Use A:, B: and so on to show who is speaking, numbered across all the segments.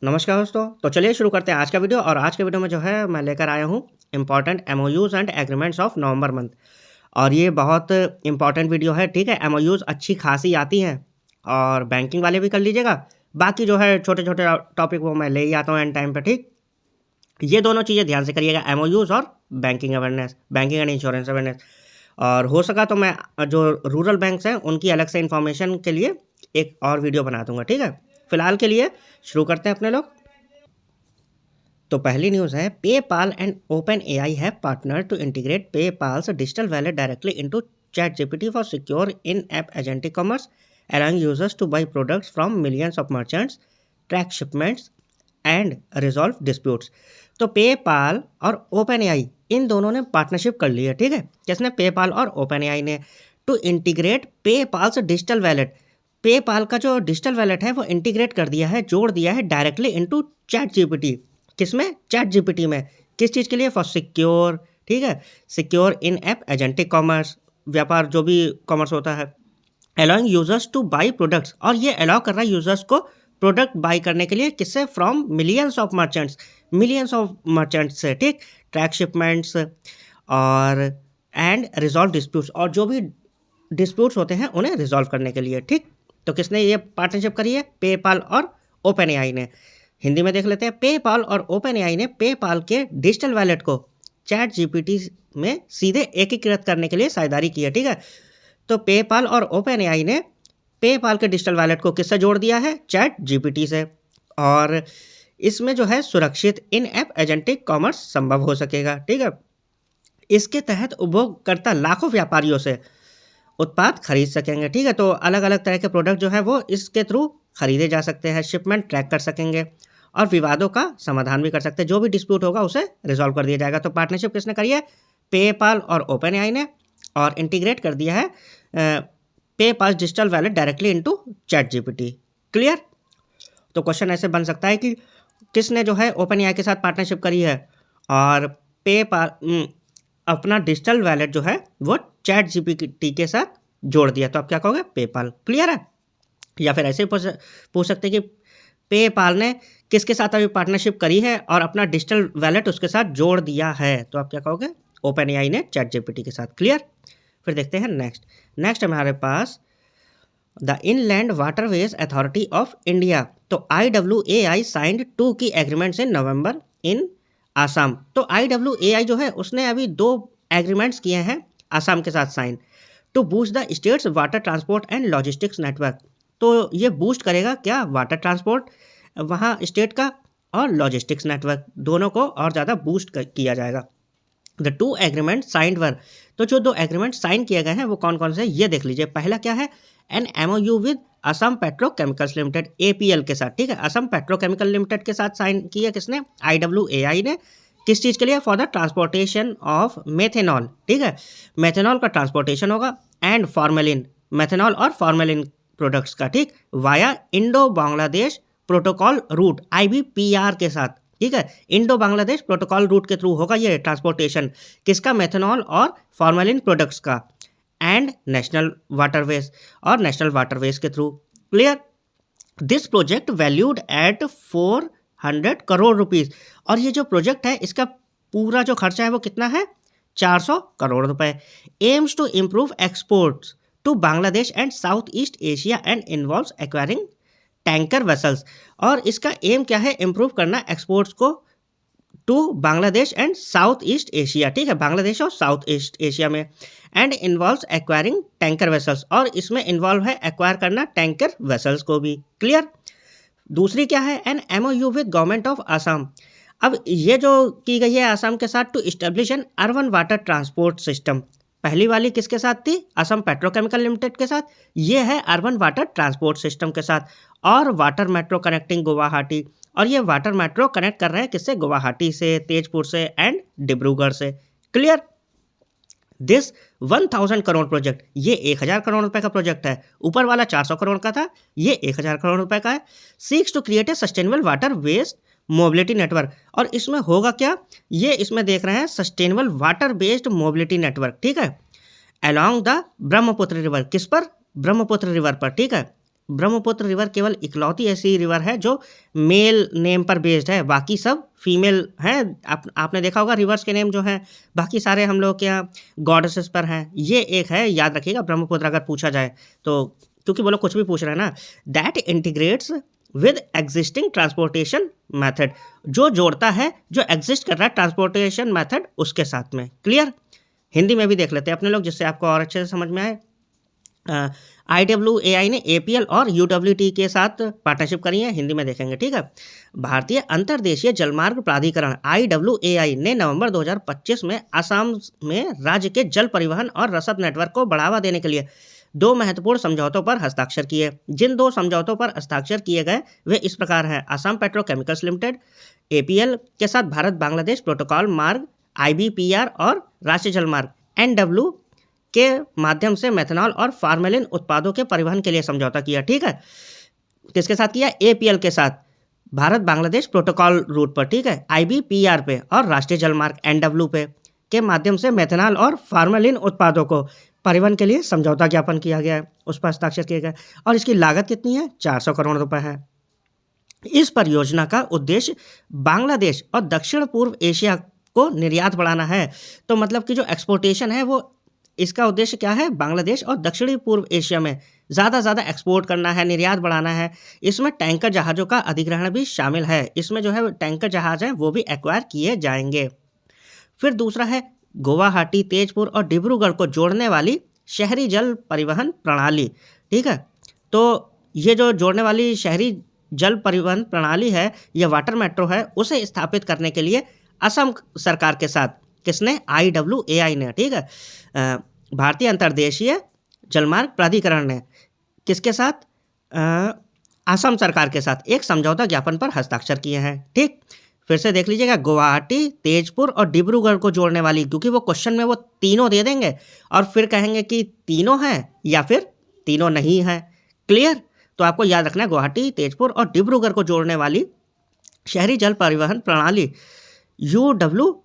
A: नमस्कार दोस्तों। तो चलिए शुरू करते हैं आज का वीडियो। और आज के वीडियो में जो है मैं लेकर आया हूँ important MOUs and agreements of November month. और ये बहुत इम्पॉर्टेंट वीडियो है, ठीक है। एमओयूज़ अच्छी खासी आती हैं और बैंकिंग वाले भी कर लीजिएगा। बाकी जो है छोटे छोटे टॉपिक वो मैं ले ही आता हूँ एंड टाइम पे, ठीक। ये दोनों चीज़ें ध्यान से करिएगा, एमओयूज़ और banking awareness, banking and insurance awareness. और हो सका तो मैं जो रूरल बैंक्स हैं उनकी अलग से इन्फॉर्मेशन के लिए एक और वीडियो बना दूंगा, ठीक है। फिलहाल के लिए शुरू करते हैं अपने लोग। तो पहली न्यूज़ है, PayPal and OpenAI have partner to integrate PayPal's digital wallet directly into ChatGPT for secure in app agentic commerce, allowing users to buy products from millions of merchants, track shipments and resolve disputes. तो PayPal और open AI इन दोनों ने partnership कर ली है, ठीक है। किसने? PayPal और ओपन एआई ने। To integrate PayPal's digital wallet, PayPal का जो डिजिटल वैलेट है वो इंटीग्रेट कर दिया है, जोड़ दिया है डायरेक्टली इनटू चैट जीपीटी। किसमें? चैट जीपीटी में। किस चीज़ के लिए? फॉर सिक्योर, ठीक है, secure in app agentic commerce, व्यापार जो भी कॉमर्स होता है। Allowing users two by products, और ये अलाउ कर रहा है यूजर्स को प्रोडक्ट बाई करने के लिए। किससे? From millions of merchants, millions of merchants से, ठीक। ट्रैक शिपमेंट्स और एंड रिजॉल्व डिस्प्यूट्स, और जो भी डिस्प्यूट्स होते हैं उन्हें रिजॉल्व करने के लिए, ठीक। तो किसने ये पार्टनरशिप करी है? पेपाल और ओपन एआई ने। हिंदी में देख लेते हैं। पेपाल और ओपन एआई ने पेपाल के डिजिटल वैलेट को चैट जीपीटी में सीधे एकीकृत करने के लिए साझेदारी की है, ठीक है। तो पेपाल और ओपन एआई ने पेपाल के डिजिटल वैलेट को किससे जोड़ दिया है? चैट जीपीटी से। और इसमें जो है सुरक्षित इन ऐप एजेंटिक कॉमर्स संभव हो सकेगा, ठीक है। इसके तहत उपभोगकर्ता लाखों व्यापारियों से उत्पाद खरीद सकेंगे, ठीक है। तो अलग अलग तरह के प्रोडक्ट जो है वो इसके थ्रू खरीदे जा सकते हैं, शिपमेंट ट्रैक कर सकेंगे और विवादों का समाधान भी कर सकते हैं। जो भी डिस्प्यूट होगा उसे रिजॉल्व कर दिया जाएगा। तो पार्टनरशिप किसने करी है? पेपाल और ओपन एआई ने, और इंटीग्रेट कर दिया है PayPal digital wallet directly into chat GPT. Clear? तो क्वेश्चन ऐसे बन सकता है कि किसने जो है ओपन एआई के साथ पार्टनरशिप करी है और पेपाल अपना डिजिटल वैलेट जो है वो चैट जीपीटी के साथ जोड़ दिया। तो आप क्या कहोगे? पेपाल। क्लियर है? या फिर ऐसे ही पूछ सकते हैं कि पेपाल ने किसके साथ अभी पार्टनरशिप करी है और अपना डिजिटल वैलेट उसके साथ जोड़ दिया है। तो आप क्या कहोगे? ओपन एआई ने चैट जीपीटी के साथ। क्लियर? फिर देखते हैं नेक्स्ट हमारे पास the inland waterways authority of India. तो IWAI साइंड 2 की एग्रीमेंट्स इन नवंबर इन आसाम। तो IWAI जो है उसने अभी 2 एग्रीमेंट्स किए हैं आसाम के साथ sign, to boost the state's water transport and logistics network. तो ये बूस्ट करेगा क्या? वाटर ट्रांसपोर्ट वहाँ स्टेट का और लॉजिस्टिक्स नेटवर्क दोनों को और ज़्यादा बूस्ट किया जाएगा। द 2 एग्रीमेंट साइंड वर, तो जो 2 एग्रीमेंट साइन किए गए हैं वो कौन कौन से हैं ये देख लीजिए। पहला क्या है? An MOU with Assam petrochemicals limited, APL के साथ, ठीक है। असम पेट्रोकेमिकल लिमिटेड के साथ साइन किया किसने? IWAI ने। किस चीज़ के लिए? For the transportation of methanol, ठीक है। मेथेनॉल का ट्रांसपोर्टेशन होगा एंड फॉर्मेलिन, मेथेनॉल और फॉर्मेलिन प्रोडक्ट्स का, ठीक, via Indo Bangladesh protocol root IBPR के साथ, ठीक है। इंडो बांग्लादेश प्रोटोकॉल रूट के थ्रू होगा ये ट्रांसपोर्टेशन किसका? मेथेनॉल और फॉर्मेलिन प्रोडक्ट्स का, एंड नेशनल वाटरवेज, और नेशनल वाटरवेज के through. Clear? This project valued at 400 crore rupees, और ये जो प्रोजेक्ट है इसका पूरा जो खर्चा है वो कितना है? 400 करोड़ रुपए। Aims to improve exports to Bangladesh and south east Asia and involves acquiring tanker vessels, और इसका एम क्या है? इम्प्रूव करना एक्सपोर्ट्स को to Bangladesh and south east Asia, ठीक है, बांग्लादेश और साउथ ईस्ट एशिया में। And involves acquiring tanker vessels, और इसमें इन्वॉल्व है एक्वायर करना टैंकर वेसल्स को भी। क्लियर? दूसरी क्या है? An MOU with government of Assam. अब ये जो की गई है आसाम के साथ, to establish an urban water transport system. पहली वाली किसके साथ थी? असम पेट्रोकेमिकल लिमिटेड के साथ। ये है अर्बन वाटर ट्रांसपोर्ट सिस्टम के साथ। और वाटर मेट्रो कनेक्टिंग गुवाहाटी, और ये वाटर मेट्रो कनेक्ट कर रहे हैं किससे? गुवाहाटी से, तेजपुर से एंड डिब्रूगढ़ से। क्लियर? दिस 1000 करोड़ प्रोजेक्ट, ये 1000 करोड़ रुपए का प्रोजेक्ट है। ऊपर वाला 400 करोड़ का था, ये 1000 करोड़ रुपए का है। Seeks to create a sustainable water waste mobility network, और इसमें होगा क्या? ये इसमें देख रहे हैं sustainable water based mobility network, ठीक है, अलोंग द ब्रह्मपुत्र रिवर। किस पर? ब्रह्मपुत्र रिवर पर, ठीक है। ब्रह्मपुत्र रिवर केवल इकलौती ऐसी रिवर है जो मेल नेम पर बेस्ड है, बाकी सब फीमेल हैं। आपने देखा होगा रिवर्स के नेम जो हैं बाकी सारे हम लोग के यहाँ गॉडेसेस पर हैं। ये एक है, याद रखिएगा ब्रह्मपुत्र अगर पूछा जाए तो, क्योंकि वो लोग कुछ भी पूछ रहे हैं ना। That integrates with existing transportation method, जो जोड़ता है जो एग्जिस्ट कर रहा है ट्रांसपोर्टेशन मेथड उसके साथ में। क्लियर? हिंदी में भी देख लेते हैं अपने लोग जिससे आपको और अच्छे से समझ में आए। IWAI ने APL और UWT के साथ पार्टनरशिप करी है, हिंदी में देखेंगे, ठीक है। भारतीय अंतर्देशीय जलमार्ग प्राधिकरण IWAI ने नवंबर 2025 में असम में राज्य के जल परिवहन और रसद नेटवर्क को बढ़ावा देने के लिए 2 महत्वपूर्ण समझौतों पर हस्ताक्षर किए। जिन 2 समझौतों पर हस्ताक्षर किए गए वे इस प्रकार हैं। असम पेट्रोकेमिकल्स लिमिटेड APL के साथ भारत बांग्लादेश प्रोटोकॉल मार्ग IBPR और राष्ट्रीय जलमार्ग NW के माध्यम से मेथनॉल और फार्मेलिन उत्पादों के परिवहन के लिए समझौता किया, ठीक है। किसके साथ किया? APL के साथ भारत बांग्लादेश प्रोटोकॉल रूट पर, ठीक है, IBPR पे और राष्ट्रीय जलमार्ग NW पे के माध्यम से मेथनॉल और फार्मेलिन उत्पादों को परिवहन के लिए समझौता ज्ञापन किया गया है, उस पर हस्ताक्षर किए गए। और इसकी लागत कितनी है? 400 करोड़ रुपए है। इस परियोजना का उद्देश्य बांग्लादेश और दक्षिण पूर्व एशिया को निर्यात बढ़ाना है। तो मतलब कि जो एक्सपोर्टेशन है वो, इसका उद्देश्य क्या है? बांग्लादेश और दक्षिणी पूर्व एशिया में ज़्यादा एक्सपोर्ट करना है, निर्यात बढ़ाना है। इसमें टैंकर जहाज़ों का अधिग्रहण भी शामिल है। इसमें जो है टैंकर जहाज़ हैं वो भी एक्वायर किए जाएंगे। फिर दूसरा है गुवाहाटी, तेजपुर और डिब्रूगढ़ को जोड़ने वाली शहरी जल परिवहन प्रणाली, ठीक है। तो ये जो जोड़ने वाली शहरी जल परिवहन प्रणाली है, ये वाटर मेट्रो है, उसे स्थापित करने के लिए असम सरकार के साथ किसने? IWAI ने, ठीक है। भारतीय अंतर्देशीय जलमार्ग प्राधिकरण ने किसके साथ? असम सरकार के साथ एक समझौता ज्ञापन पर हस्ताक्षर किए हैं, ठीक। फिर से देख लीजिएगा, गुवाहाटी, तेजपुर और डिब्रूगढ़ को जोड़ने वाली, क्योंकि वो क्वेश्चन में वो तीनों दे देंगे और फिर कहेंगे कि तीनों हैं या फिर तीनों नहीं हैं। क्लियर? तो आपको याद रखना है गुवाहाटी, तेजपुर और डिब्रूगढ़ को जोड़ने वाली शहरी जल परिवहन प्रणाली UWT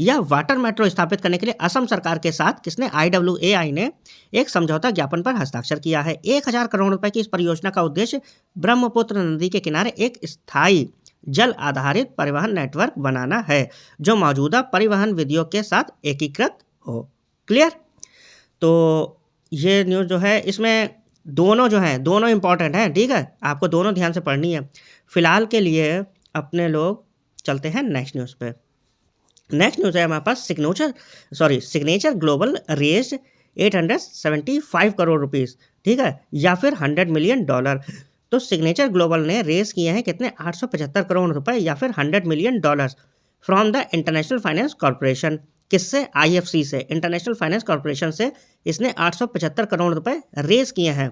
A: या वाटर मेट्रो स्थापित करने के लिए असम सरकार के साथ किसने? IWAI ने एक समझौता ज्ञापन पर हस्ताक्षर किया है। 1000 करोड़ रुपए की इस परियोजना का उद्देश्य ब्रह्मपुत्र नदी के किनारे एक स्थायी जल आधारित परिवहन नेटवर्क बनाना है जो मौजूदा परिवहन विधियों के साथ एकीकृत हो। क्लियर? तो ये न्यूज़ जो है इसमें दोनों जो हैं दोनों इंपॉर्टेंट हैं, ठीक है, आपको दोनों ध्यान से पढ़नी है। फिलहाल के लिए अपने लोग चलते हैं नेक्स्ट न्यूज़ पे। नेक्स्ट न्यूज़ है हमारे पास Signature Global raised 875 crore rupees, ठीक है, या फिर $100 मिलियन। तो सिग्नेचर ग्लोबल ने रेज किए हैं कितने? 875 करोड़ रुपए या फिर $100 million from the international finance corporation. किससे? IFC से, इंटरनेशनल फाइनेंस कॉर्पोरेशन से इसने 875 करोड़ रुपए रेज किए हैं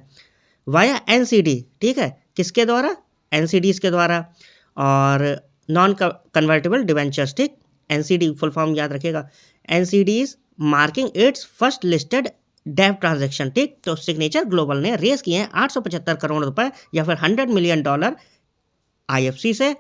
A: वाया NCD, ठीक है, किसके द्वारा? NCDs के द्वारा। और नॉन कन्वर्टेबल डिवेंचर्स, ठीक, NCD फुल फॉर्म याद रखिएगा, NCDs marking it's first listed डेब्ट ट्रांजैक्शन, ठीक। तो सिग्नेचर ग्लोबल ने रेज किए हैं 875 करोड़ रुपए या फिर $100 मिलियन IFC से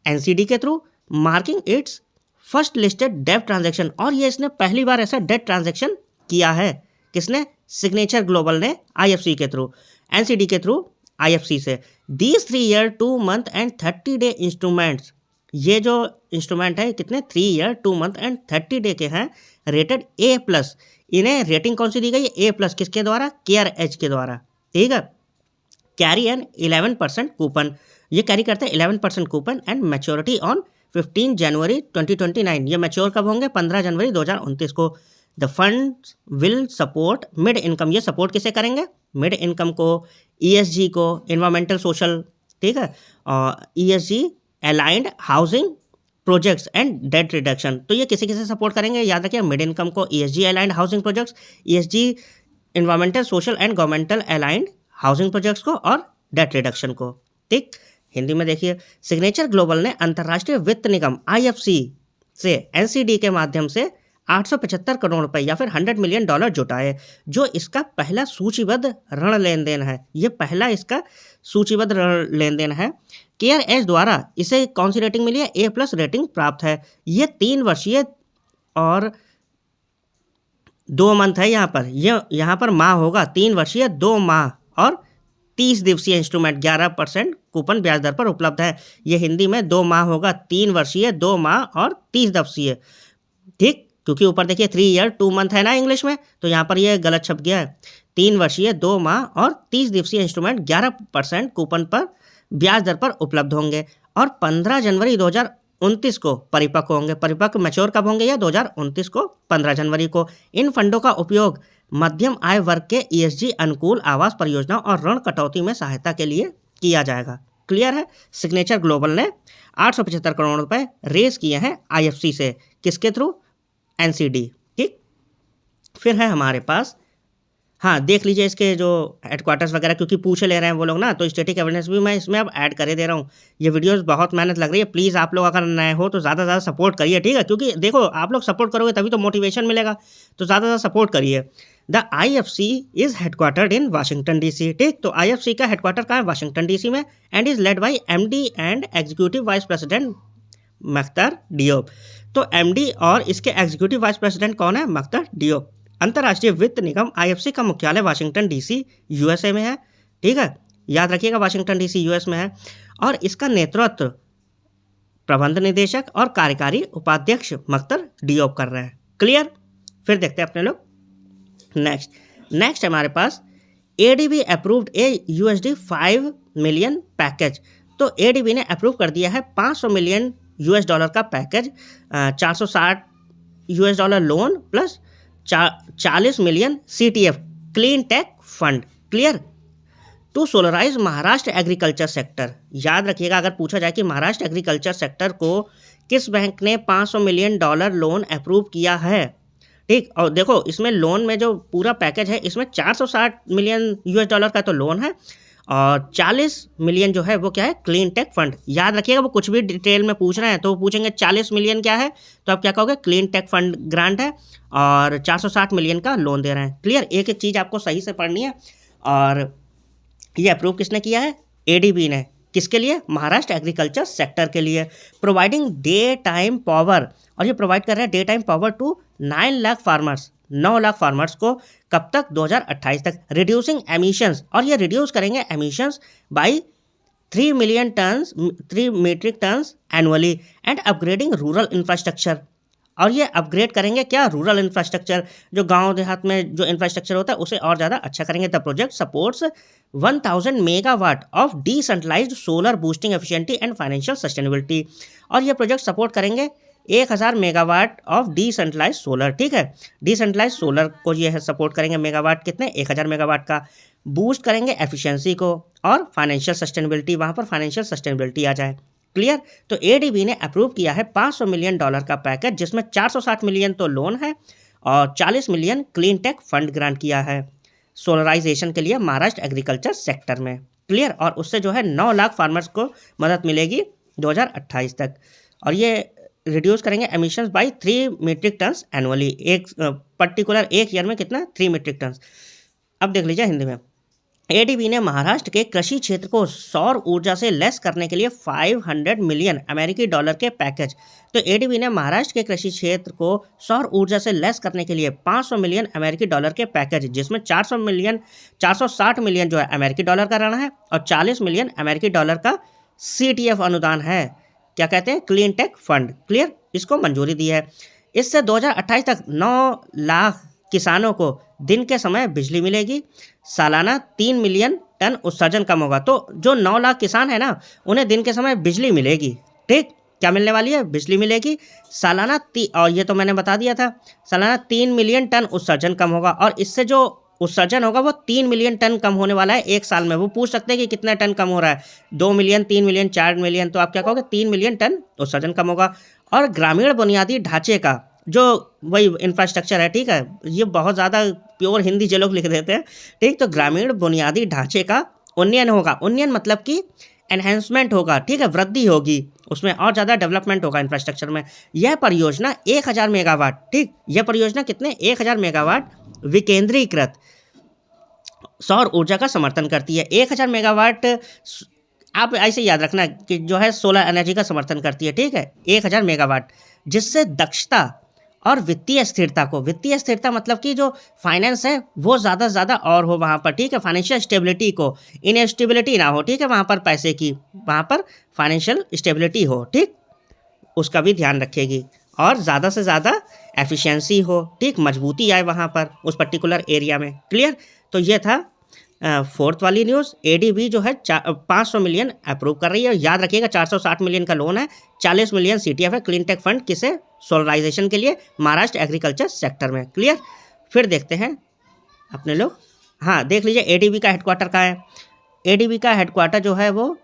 A: NCD के through, marking it's first listed डेब्ट ट्रांजैक्शन। और ये इसने पहली बार ऐसा डेब्ट ट्रांजैक्शन किया है। किसने? सिग्नेचर ग्लोबल ने IFC के थ्रू, NCD के थ्रू IFC से। These 3 year 2 month and 30 day instruments, ये जो इंस्ट्रूमेंट है कितने? 3 ईयर 2 मंथ एंड 30 डे के हैं, रेटेड A+। इन्हें रेटिंग कौन सी दी गई? A+। किसके द्वारा? CareEdge के द्वारा, ठीक है। कैरी एन 11% कूपन, ये कैरी करते हैं 11% कूपन एंड मैच्योरिटी ऑन 15 जनवरी 2029। ये मैच्योर कब होंगे? 15 जनवरी 2029 को। The fund will support mid income, ये सपोर्ट किसे करेंगे? मिड इनकम को, ESG को, इन्वायरमेंटल सोशल, ठीक है, और ESG aligned housing projects and date reduction. तो ये किसे किसे सपोर्ट करेंगे? याद रखिए, मिड इनकम को, ESG aligned housing projects, ESG environmental social and governmental aligned housing projects को, और डेट रिडक्शन को, ठीक। हिंदी में देखिए, सिग्नेचर ग्लोबल ने अंतर्राष्ट्रीय वित्त निगम IFC से NCD के माध्यम से 875 करोड़ रुपए या फिर $100 मिलियन जुटाए, जो इसका पहला सूचीबद्ध ऋण लेन देन है। ये पहला इसका सूचीबद्ध ऋण लेन देन है। CareEdge द्वारा इसे कौन सी रेटिंग मिली है? A+ रेटिंग प्राप्त है। ये 3 वर्षीय और 2 मंथ है यहाँ पर, ये यहाँ पर माह होगा, 3 वर्षीय 2 माह और 30 दिवसीय इंस्ट्रूमेंट 11% कूपन ब्याज दर पर उपलब्ध है। ये हिंदी में 2 माह होगा, 3 वर्षीय, 2 माह और 30 दिवसीय, ठीक, क्योंकि ऊपर देखिए 3 ईयर 2 मंथ है ना इंग्लिश में, तो यहाँ पर ये गलत छप गया है। 3 वर्षीय, 2 माह और 30 दिवसीय इंस्ट्रूमेंट 11% कूपन पर ब्याज दर पर उपलब्ध होंगे और 15 जनवरी 2029 को परिपक्व होंगे। परिपक्व मैच्योर कब होंगे? या 2029 को 15 जनवरी को। इन फंडों का उपयोग मध्यम आय वर्ग के ESG अनुकूल आवास परियोजना और ऋण कटौती में सहायता के लिए किया जाएगा। क्लियर है? सिग्नेचर ग्लोबल ने 875 करोड़ रुपए रेज किए हैं IFC से, किसके थ्रू? NCD, ठीक। फिर है हमारे पास, हाँ देख लीजिए इसके जो हेडक्वार्टर्स वगैरह, क्योंकि पूछ ले रहे हैं वो लोग ना, तो स्टैटिक एविडेंस भी मैं इसमें अब ऐड करे दे रहा हूँ। ये वीडियोस बहुत मेहनत लग रही है, प्लीज़ आप लोग अगर नए हो तो ज़्यादा से ज़्यादा सपोर्ट करिए, ठीक है, क्योंकि देखो आप लोग सपोर्ट करोगे तभी तो मोटिवेशन मिलेगा, तो ज़्यादा से ज़्यादा सपोर्ट करिए। The IFC is headquartered in Washington DC, ठीक। तो IFC का हेडक्वार्टर कहाँ है? वाशिंगटन DC में, and is led by MD and executive vice president Makhtar Diop. तो MD और इसके एग्जीक्यूटिव वाइस प्रेसिडेंट कौन है? मख्तर डियोब। अंतर्राष्ट्रीय वित्त निगम IFC का मुख्यालय वाशिंगटन DC USA में है, ठीक है, याद रखिएगा वाशिंगटन DC US में है, और इसका नेतृत्व प्रबंध निदेशक और कार्यकारी उपाध्यक्ष मख्तर डियोब कर रहे हैं। क्लियर? फिर देखते हैं अपने लोग नेक्स्ट हमारे पास ADB approved a $5 million package. तो ADB ने अप्रूव कर दिया है $500 मिलियन का package, $460 loan plus 40 million CTF clean tech fund. Clear? To solarise Maharashtra agriculture sector. याद रखिएगा, अगर पूछा जाए कि महाराष्ट्र एग्रीकल्चर सेक्टर को किस बैंक ने $500 मिलियन लोन अप्रूव किया है, ठीक। और देखो इसमें लोन में जो पूरा पैकेज है, इसमें $460 मिलियन का तो लोन है और 40 मिलियन जो है वो क्या है? Clean tech fund. याद रखिएगा, वो कुछ भी डिटेल में पूछ रहे हैं तो वो पूछेंगे 40 मिलियन क्या है, तो आप क्या कहोगे? क्लीन टेक फंड ग्रांट है, और 460 मिलियन का लोन दे रहे हैं। क्लियर? एक एक चीज़ आपको सही से पढ़नी है। और ये अप्रूव किसने किया है? ADB ने। किसके लिए? महाराष्ट्र एग्रीकल्चर सेक्टर के लिए। प्रोवाइडिंग डे टाइम पावर, और ये प्रोवाइड कर रहे हैं day time power to 9 lakh farmers, 9 lakh farmers को। कब तक? 2028 तक। रिड्यूसिंग एमिशंस, और ये रिड्यूस करेंगे emissions by 3 metric tons annually, and upgrading rural infrastructure. और ये अपग्रेड करेंगे क्या? रूरल इंफ्रास्ट्रक्चर, जो गांव देहात में जो इंफ्रास्ट्रक्चर होता है उसे और ज़्यादा अच्छा करेंगे। The project supports 1000 megawatt of decentralised solar boosting efficiency and financial sustainability. और ये प्रोजेक्ट सपोर्ट करेंगे 1000 मेगावाट ऑफ डिसेंट्रलाइज सोलर, ठीक है। डिसेंट्रलाइज सोलर को ये है सपोर्ट करेंगे। मेगावाट कितने? 1000 मेगावाट का। बूस्ट करेंगे एफिशिएंसी को और फाइनेंशियल सस्टेनेबिलिटी, वहाँ पर फाइनेंशियल सस्टेनेबिलिटी आ जाए। क्लियर? तो ADB ने अप्रूव किया है $500 मिलियन का पैकेज, जिसमें 460 मिलियन तो लोन है और 40 million clean tech fund grant किया है सोलराइजेशन के लिए महाराष्ट्र एग्रीकल्चर सेक्टर में। क्लियर? और उससे जो है 9 लाख फार्मर्स को मदद मिलेगी 2028 तक। और ये रिड्यूस करेंगे emissions by 3 metric tons annually. एक पर्टिकुलर एक ईयर में कितना? 3 मीट्रिक टन्स। अब देख लीजिए हिंदी में। ADB ने महाराष्ट्र के कृषि क्षेत्र को सौर ऊर्जा से लेस करने के लिए $500 मिलियन के पैकेज। तो ADB ने महाराष्ट्र के कृषि क्षेत्र को सौर ऊर्जा से लेस करने के लिए $500 मिलियन के पैकेज, जिसमें 460 मिलियन जो है अमेरिकी डॉलर का ऋण है और 40 मिलियन अमेरिकी डॉलर का CTF अनुदान है। क्या कहते हैं? Clean tech fund. क्लियर? इसको मंजूरी दी है। इससे 2028 तक 9 लाख किसानों को दिन के समय बिजली मिलेगी। सालाना 3 मिलियन टन उत्सर्जन कम होगा। तो जो 9 लाख किसान है ना, उन्हें दिन के समय बिजली मिलेगी, ठीक। क्या मिलने वाली है? बिजली मिलेगी। सालाना और ये तो मैंने बता दिया था, सालाना 3 मिलियन टन उत्सर्जन कम होगा। और इससे जो उत्सर्जन होगा वो 3 मिलियन टन कम होने वाला है एक साल में। वो पूछ सकते हैं कि कितना टन कम हो रहा है, 2 मिलियन, 3 मिलियन, 4 मिलियन, तो आप क्या कहोगे? 3 मिलियन टन उत्सर्जन कम होगा। और ग्रामीण बुनियादी ढांचे का जो वही इंफ्रास्ट्रक्चर है, ठीक है, ये बहुत ज़्यादा प्योर हिंदी जो लोग लिख देते हैं, ठीक। तो ग्रामीण बुनियादी ढांचे का उन्नयन होगा। उन्नयन मतलब कि एनहेंसमेंट होगा, ठीक है, वृद्धि होगी, उसमें और ज़्यादा डेवलपमेंट होगा इंफ्रास्ट्रक्चर में। यह परियोजना 1000 मेगावाट, ठीक। यह परियोजना कितने? 1000 मेगावाट विकेंद्रीकृत सौर ऊर्जा का समर्थन करती है। 1000 मेगावाट आप ऐसे याद रखना कि जो है सोलर एनर्जी का समर्थन करती है, ठीक है, 1000 मेगावाट, जिससे दक्षता और वित्तीय स्थिरता को, वित्तीय स्थिरता मतलब कि जो फाइनेंस है वो ज़्यादा से ज़्यादा और हो वहाँ पर, ठीक है, फाइनेंशियल स्टेबिलिटी को, इनस्टेबिलिटी ना हो, ठीक है, वहाँ पर पैसे की, वहाँ पर फाइनेंशियल स्टेबिलिटी हो, ठीक, उसका भी ध्यान रखेगी। और ज़्यादा से ज़्यादा एफिशिएंसी हो, ठीक, मजबूती आए वहाँ पर उस पर्टिकुलर एरिया में। क्लियर। तो ये था फोर्थ वाली न्यूज़। एडीबी जो है 500 मिलियन अप्रूव कर रही है। याद रखिएगा 460 मिलियन का लोन है, 40 मिलियन सीटीएफ है, क्लीन टेक फंड किसे, सोलराइजेशन के लिए, महाराष्ट्र एग्रीकल्चर सेक्टर में। क्लियर। फिर देखते हैं अपने लोग, हाँ देख लीजिए एडीबी का हेडक्वार्टर कहाँ है। एडीबी का हेडक्वार्टर जो है वो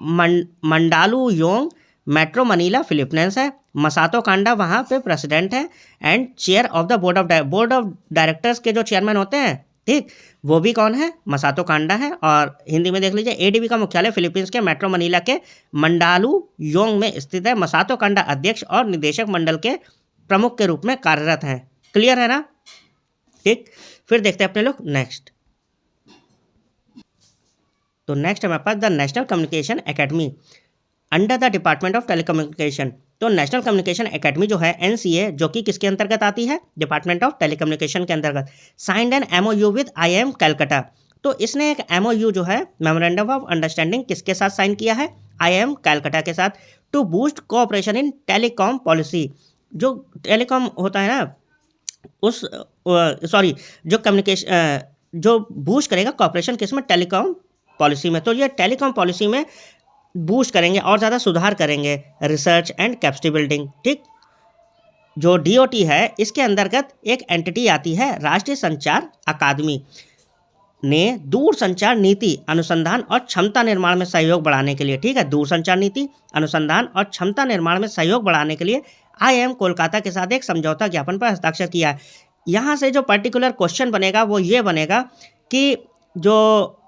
A: मंडालुयोंग मेट्रो मनीला फिलीपींस है। मसातो कांडा वहाँ पे प्रेसिडेंट है and chair of the board of directors के जो चेयरमैन होते हैं, ठीक, वो भी कौन है, मसातो कांडा है। और हिंदी में देख लीजिए एडीबी का मुख्यालय फिलीपींस के मेट्रो मनीला के मंडालुयोंग में स्थित है। मसातो कांडा अध्यक्ष और निदेशक मंडल के प्रमुख के रूप में कार्यरत हैं। क्लियर है ना, ठीक। फिर देखते हैं अपने लोग नेक्स्ट। तो नेक्स्ट हमारे पास the national communication academy under the department of telecommunication. तो नेशनल कम्युनिकेशन एकेडमी जो है एनसीए, जो कि किसके अंतर्गत आती है, डिपार्टमेंट ऑफ टेलीकम्युनिकेशन के अंतर्गत, signed an MOU with IIM Calcutta. तो इसने एक एमओयू जो है मेमोरेंडम ऑफ अंडरस्टैंडिंग किसके साथ साइन किया है, आईआईएम कलकत्ता के साथ, to boost cooperation in telecom policy. जो टेलीकॉम होता है ना उस सॉरी जो कम्युनिकेशन जो बूस्ट करेगा कॉपरेशन किस में, टेलीकॉम पॉलिसी में। तो ये टेलीकॉम पॉलिसी में बूस्ट करेंगे और ज़्यादा सुधार करेंगे, रिसर्च एंड कैपेसिटी बिल्डिंग, ठीक। जो डीओटी है इसके अंतर्गत एक एंटिटी आती है, राष्ट्रीय संचार अकादमी ने दूरसंचार नीति अनुसंधान और क्षमता निर्माण में सहयोग बढ़ाने के लिए, ठीक है, दूरसंचार नीति अनुसंधान और क्षमता निर्माण में सहयोग बढ़ाने के लिए आईआईएम कोलकाता के साथ एक समझौता ज्ञापन पर हस्ताक्षर किया है। यहाँ से जो पर्टिकुलर क्वेश्चन बनेगा वो ये बनेगा कि जो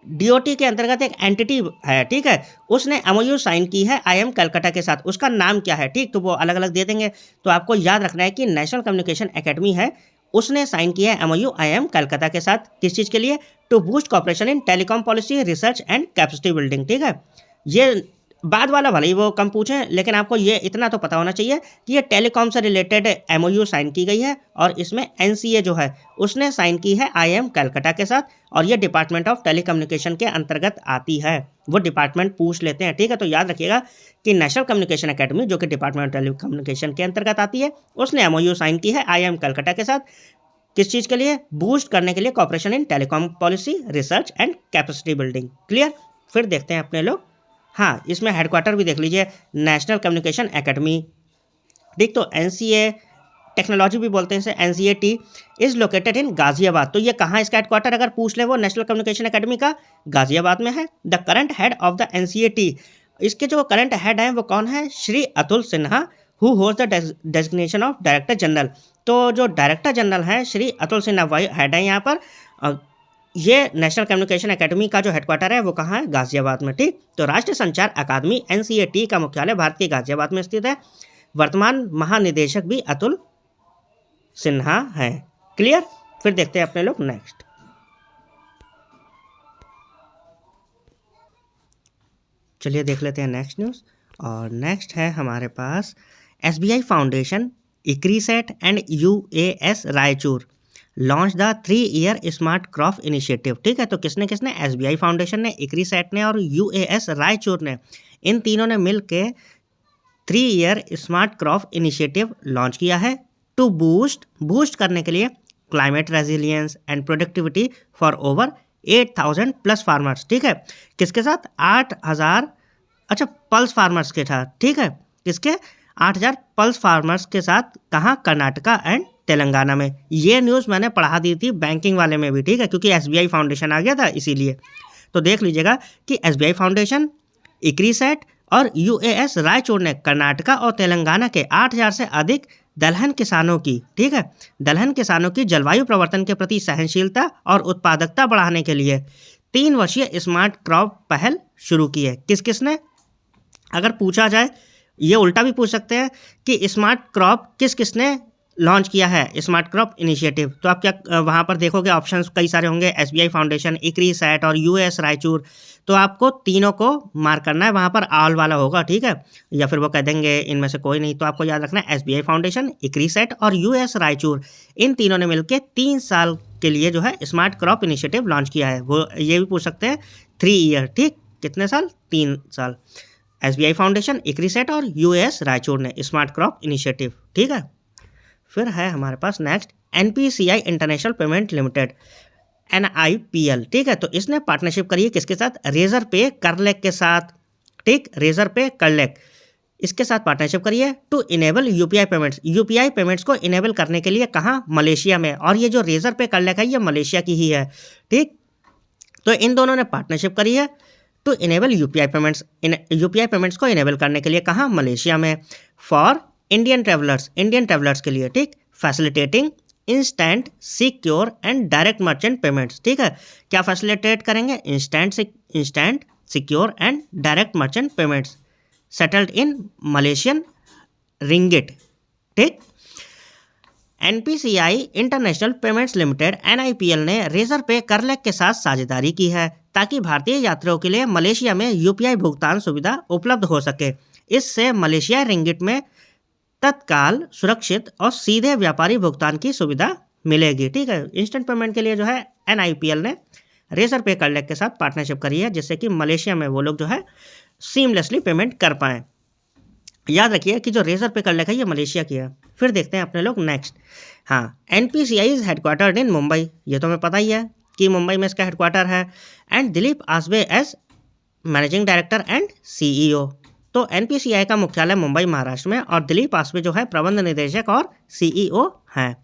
A: डीओटी के अंतर्गत एक एंटिटी है, ठीक है, उसने एमओयू साइन की है आईआईएम कलकत्ता के साथ, उसका नाम क्या है, ठीक। तो वो अलग अलग दे देंगे। तो आपको याद रखना है कि नेशनल कम्युनिकेशन एकेडमी है, उसने साइन किया है एमओयू आईआईएम कलकत्ता के साथ, किस चीज़ के लिए, to boost cooperation in telecom policy, research and capacity building, ठीक है। ये बाद वाला भले ही वो कम पूछें, लेकिन आपको ये इतना तो पता होना चाहिए कि ये टेलीकॉम से रिलेटेड एमओयू साइन की गई है और इसमें एनसीए जो है उसने साइन की है आईआईएम कलकत्ता के साथ, और ये डिपार्टमेंट ऑफ टेलीकम्युनिकेशन के अंतर्गत आती है। वो डिपार्टमेंट पूछ लेते हैं, ठीक है। तो याद रखिएगा कि नेशनल कम्युनिकेशन एकेडमी जो कि डिपार्टमेंट ऑफ टेलीकम्युनिकेशन के अंतर्गत आती है, उसने एमओयू साइन की है आईआईएम कलकत्ता के साथ, किस चीज़ के लिए, बूस्ट करने के लिए corporation in telecom policy, research and capacity building. Clear. फिर देखते हैं अपने लोग, हाँ इसमें हेडक्वार्टर भी देख लीजिए, नेशनल कम्युनिकेशन एकेडमी, ठीक। तो एनसीए टेक्नोलॉजी भी बोलते हैं इसे, एनसीएटी इज लोकेटेड इन गाजियाबाद। तो ये कहाँ इसका हेडक्वार्टर अगर पूछ ले वो नेशनल कम्युनिकेशन एकेडमी का गाजियाबाद में है। The current head of the NCAT, इसके जो करंट हेड हैं वो कौन है, Shri Atul Sinha, who holds the designation of director general. तो जो डायरेक्टर जनरल हैं श्री अतुल सिन्हा वही हेड है यहाँ पर। ये नेशनल कम्युनिकेशन एकेडमी का जो हेडक्वार्टर है वो कहाँ है, गाजियाबाद में, ठीक। तो राष्ट्रीय संचार अकादमी एनसीएटी का मुख्यालय भारत के गाजियाबाद में स्थित है। वर्तमान महानिदेशक भी अतुल सिन्हा हैं। क्लियर। फिर देखते हैं अपने लोग नेक्स्ट। चलिए देख लेते हैं नेक्स्ट न्यूज़। और नेक्स्ट है हमारे पास SBI foundation, ICRISAT and UAS Raichur launch the three year smart crop initiative, ठीक है। तो किसने किसने, एसबीआई फाउंडेशन ने, इक्रीसेट ने और यूएएस रायचूर ने, इन तीनों ने मिल के 3-ईयर स्मार्ट क्रॉप इनिशिएटिव लॉन्च किया है, टू बूस्ट करने के लिए climate resilience and productivity for over 8,000 plus farmers, ठीक है। किसके साथ, 8,000, अच्छा पल्स फार्मर्स के साथ, ठीक है, किसके, 8,000 पल्स फार्मर्स के साथ, कहाँ, कर्नाटका एंड तेलंगाना में। ये न्यूज़ मैंने पढ़ा दी थी बैंकिंग वाले में भी, ठीक है, क्योंकि एसबीआई फाउंडेशन आ गया था इसीलिए। तो देख लीजिएगा कि एसबीआई फाउंडेशन, इक्रीसेट और यूएएस रायचूर ने कर्नाटका और तेलंगाना के 8,000 से अधिक दलहन किसानों की, ठीक है, दलहन किसानों की जलवायु परिवर्तन के प्रति सहनशीलता और उत्पादकता बढ़ाने के लिए 3 वर्षीय स्मार्ट क्रॉप पहल शुरू की है। किस किस ने, अगर पूछा जाए, ये उल्टा भी पूछ सकते हैं कि स्मार्ट क्रॉप किस किस ने लॉन्च किया है स्मार्ट क्रॉप इनिशिएटिव। तो आप क्या वहाँ पर देखोगे ऑप्शंस कई सारे होंगे, SBI फाउंडेशन, इक्री सैट और US रायचूर। तो आपको तीनों को मार्क करना है, वहाँ पर ऑल वाला होगा, ठीक है, या फिर वो कह देंगे इनमें से कोई नहीं। तो आपको याद रखना है SBI फाउंडेशन, इक्री सैट और US रायचूर, इन तीनों ने मिलकर 3 साल के लिए जो है स्मार्ट क्रॉप इनिशिएटिव लॉन्च किया है। वो ये भी पूछ सकते हैं 3 ईयर, ठीक, कितने साल, 3 साल। SBI फाउंडेशन, इक्री सैट और US रायचूर ने स्मार्ट क्रॉप इनिशिएटिव, ठीक है। फिर है हमारे पास next NPCI international payment limited, NIPL, ठीक है। तो इसने पार्टनरशिप करी है किसके साथ, रेजर पे करलेक के साथ, ठीक, रेजर पे करलेक, इसके साथ पार्टनरशिप करी है to enable UPI payments, UPI payments को इनेबल करने के लिए, कहाँ, मलेशिया में। और ये जो रेजर पे करलेक है ये मलेशिया की ही है, ठीक। तो इन दोनों ने पार्टनरशिप करी है टू इनेबल UPI पेमेंट्स को इनेबल करने के लिए, कहाँ, मलेशिया में। फॉर इंडियन ट्रेवलर्स के लिए, ठीक, facilitating instant, secure and direct merchant payments, ठीक है। क्या फैसिलिटेट करेंगे, instant, secure and direct merchant payments settled in Malaysian ringgit, ठीक। NPCI international payments limited NIPL ने रेजर पे करलेक के साथ साझेदारी की है ताकि भारतीय यात्रियों के लिए मलेशिया में UPI भुगतान सुविधा उपलब्ध हो सके। इससे मलेशिया रिंगिट में तत्काल, सुरक्षित और सीधे व्यापारी भुगतान की सुविधा मिलेगी, ठीक है। इंस्टेंट पेमेंट के लिए जो है NIPL ने रेजर पे करलेक के साथ पार्टनरशिप करी है, जिससे कि मलेशिया में वो लोग जो है सीमलेसली पेमेंट कर पाएँ। याद रखिए कि जो रेजर पे करलेक है ये मलेशिया की है। फिर देखते हैं अपने लोग नेक्स्ट, हाँ, NPCI is headquartered in Mumbai, ये तो हमें पता ही है कि मुंबई में इसका हेडक्वार्टर है। And Dilip Asbe as managing director and CEO। तो NPCI का मुख्यालय मुंबई, महाराष्ट्र में, और दिलीप आसबे जो है प्रबंध निदेशक और CEO हैं।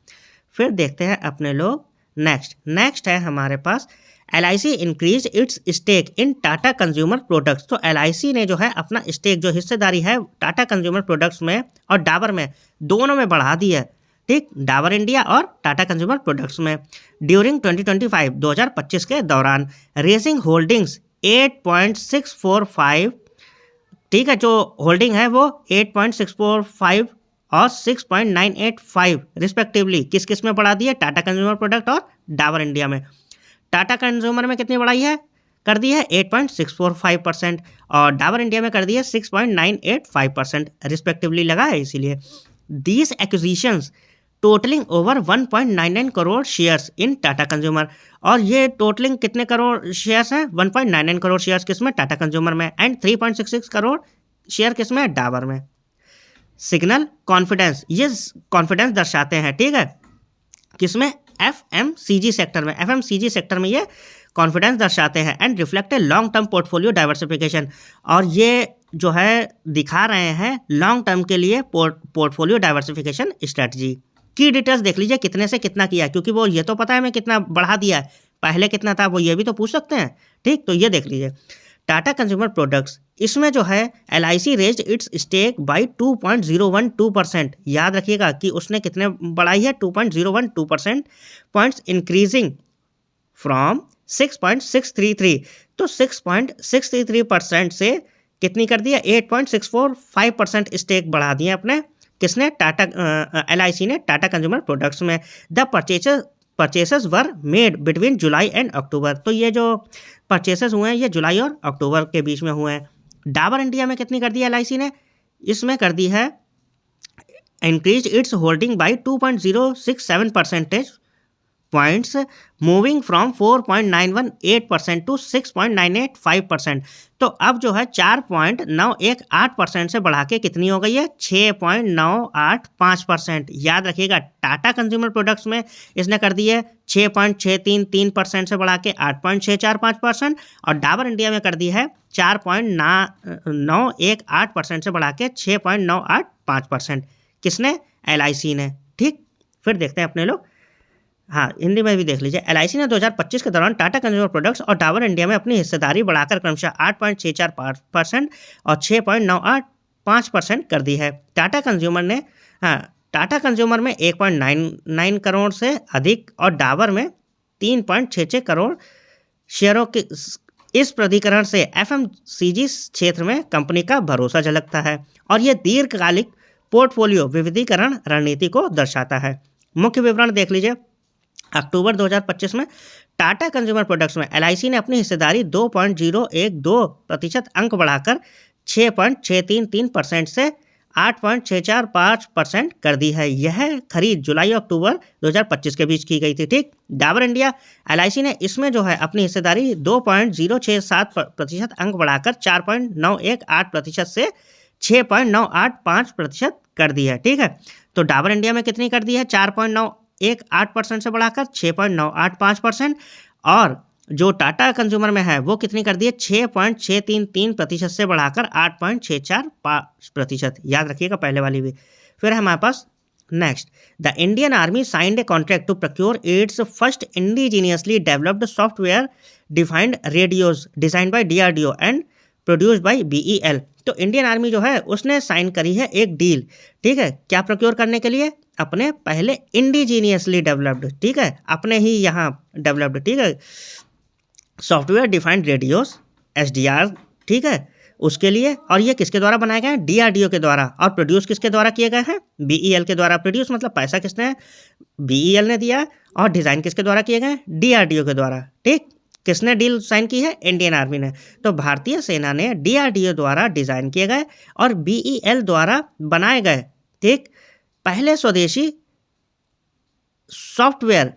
A: फिर देखते हैं अपने लोग नेक्स्ट है हमारे पास LIC increase its stake in Tata consumer products. तो LIC ने जो है अपना स्टेक, जो हिस्सेदारी है टाटा कंज्यूमर प्रोडक्ट्स में और डाबर में, दोनों में बढ़ा दी है, ठीक, डाबर इंडिया और टाटा कंज्यूमर प्रोडक्ट्स में। ड्यूरिंग 2025 के दौरान रेजिंग होल्डिंग्स 8.645, ठीक है, जो होल्डिंग है वो 8.645 और 6.985 रिस्पेक्टिवली किस किस में बढ़ा दी है, टाटा कंज्यूमर प्रोडक्ट और डाबर इंडिया में। टाटा कंज्यूमर में कितनी बढ़ाई है, कर दी है 8.645% और डाबर इंडिया में कर दी है 6.985% रिस्पेक्टिवली लगा है, इसीलिए। These acquisitions totalling over 1.99 crore shares in Tata consumer, और ये टोटलिंग कितने करोड़ शेयर्स हैं, 1.99 करोड़ शेयर्स किसमें, टाटा कंज्यूमर में, एंड 3.66 करोड़ शेयर किसमें, डाबर में। सिग्नल कॉन्फिडेंस, ये कॉन्फिडेंस दर्शाते हैं, ठीक है, किसमें, FMCG सेक्टर में ये कॉन्फिडेंस दर्शाते हैं। And reflect a long term portfolio diversification, और ये जो है दिखा रहे हैं लॉन्ग टर्म के लिए पोर्टफोलियो डाइवर्सिफिकेशन स्ट्रेटजी। की डिटेल्स देख लीजिए कितने से कितना किया है, क्योंकि वो ये तो पता है हमें कितना बढ़ा दिया है, पहले कितना था वो ये भी तो पूछ सकते हैं, ठीक। तो ये देख लीजिए टाटा कंज्यूमर प्रोडक्ट्स, इसमें जो है LIC raised its stake by 2.012%। याद रखिएगा कि उसने कितने बढ़ाई है, 2.012% पॉइंट्स, इंक्रीजिंग फ्रॉम 6.633। तो 6.633% से कितनी कर दिया, 8.645% स्टेक बढ़ा दिए अपने, किसने, टाटा LIC ने टाटा कंज्यूमर प्रोडक्ट्स में। The purchases were made between July and October. तो ये जो परचेसेस हुए हैं ये जुलाई और अक्टूबर के बीच में हुए हैं। डाबर इंडिया में कितनी कर दी LIC ने, इसमें कर दी है increase its holding by 2.067 percentage points, moving from 4.918% to 6.985%। तो अब जो है 4.918% से बढ़ा के कितनी हो गई है, 6.985%। याद रखिएगा टाटा कंज्यूमर प्रोडक्ट्स में इसने कर दी है 6.633% से बढ़ा के 8.645%, और डाबर इंडिया में कर दी है 4.918% से बढ़ा के 6.985%। किसने, LIC ने, ठीक। फिर देखते हैं अपने लोग, हाँ, हिंदी में भी देख लीजिए। LIC ने 2025 के दौरान टाटा कंज्यूमर प्रोडक्ट्स और डाबर इंडिया में अपनी हिस्सेदारी बढ़ाकर क्रमशः 8.645% और 6.985% कर दी है। टाटा कंज्यूमर में 1.99 करोड़ से अधिक और डाबर में 3.66 करोड़ शेयरों के इस प्राधिकरण से FMCG क्षेत्र में कंपनी का भरोसा झलकता है, और ये दीर्घकालिक पोर्टफोलियो विविधीकरण रणनीति को दर्शाता है। मुख्य विवरण देख लीजिए। अक्टूबर 2025 में टाटा कंज्यूमर प्रोडक्ट्स में एलआईसी ने अपनी हिस्सेदारी 2.012% अंक बढ़ाकर 6.633% से 8.645% कर दी है। यह खरीद जुलाई और अक्टूबर 2025 के बीच की गई थी। ठीक, डाबर इंडिया एलआईसी ने इसमें जो है अपनी हिस्सेदारी 2.067% अंक बढ़ाकर 4.918% से 6.985% कर दी है। ठीक है, तो डाबर इंडिया में कितनी कर दी है? 4.918% से बढ़ाकर 6.985%, और जो टाटा कंज्यूमर में है वो कितनी कर दी है? 6.633% से बढ़ाकर 8.645%। याद रखिएगा पहले वाली भी। फिर है हमारे पास next, the Indian army signed a contract to procure its first indigenously developed software defined radios design by DRDO and produced by BEL. तो इंडियन आर्मी जो है उसने साइन करी है एक डील, ठीक है, क्या प्रोक्योर करने के लिए? अपने पहले इंडिजीनियसली डेवलप्ड, ठीक है, अपने ही यहाँ डेवलप्ड, ठीक है, सॉफ्टवेयर डिफाइंड रेडियोस एसडीआर, ठीक है, उसके लिए। और ये किसके द्वारा बनाए गए हैं? डीआरडीओ के द्वारा। और प्रोड्यूस किसके द्वारा किए गए हैं? बीईएल के द्वारा। प्रोड्यूस मतलब पैसा किसने? बीईएल ने दिया। और डिज़ाइन किसके द्वारा किए गए? डीआरडीओ के द्वारा। ठीक, किसने डील साइन की है? इंडियन आर्मी ने। तो भारतीय सेना ने डीआरडीओ द्वारा डिज़ाइन किए गए और बीईएल द्वारा बनाए गए, ठीक, पहले स्वदेशी सॉफ्टवेयर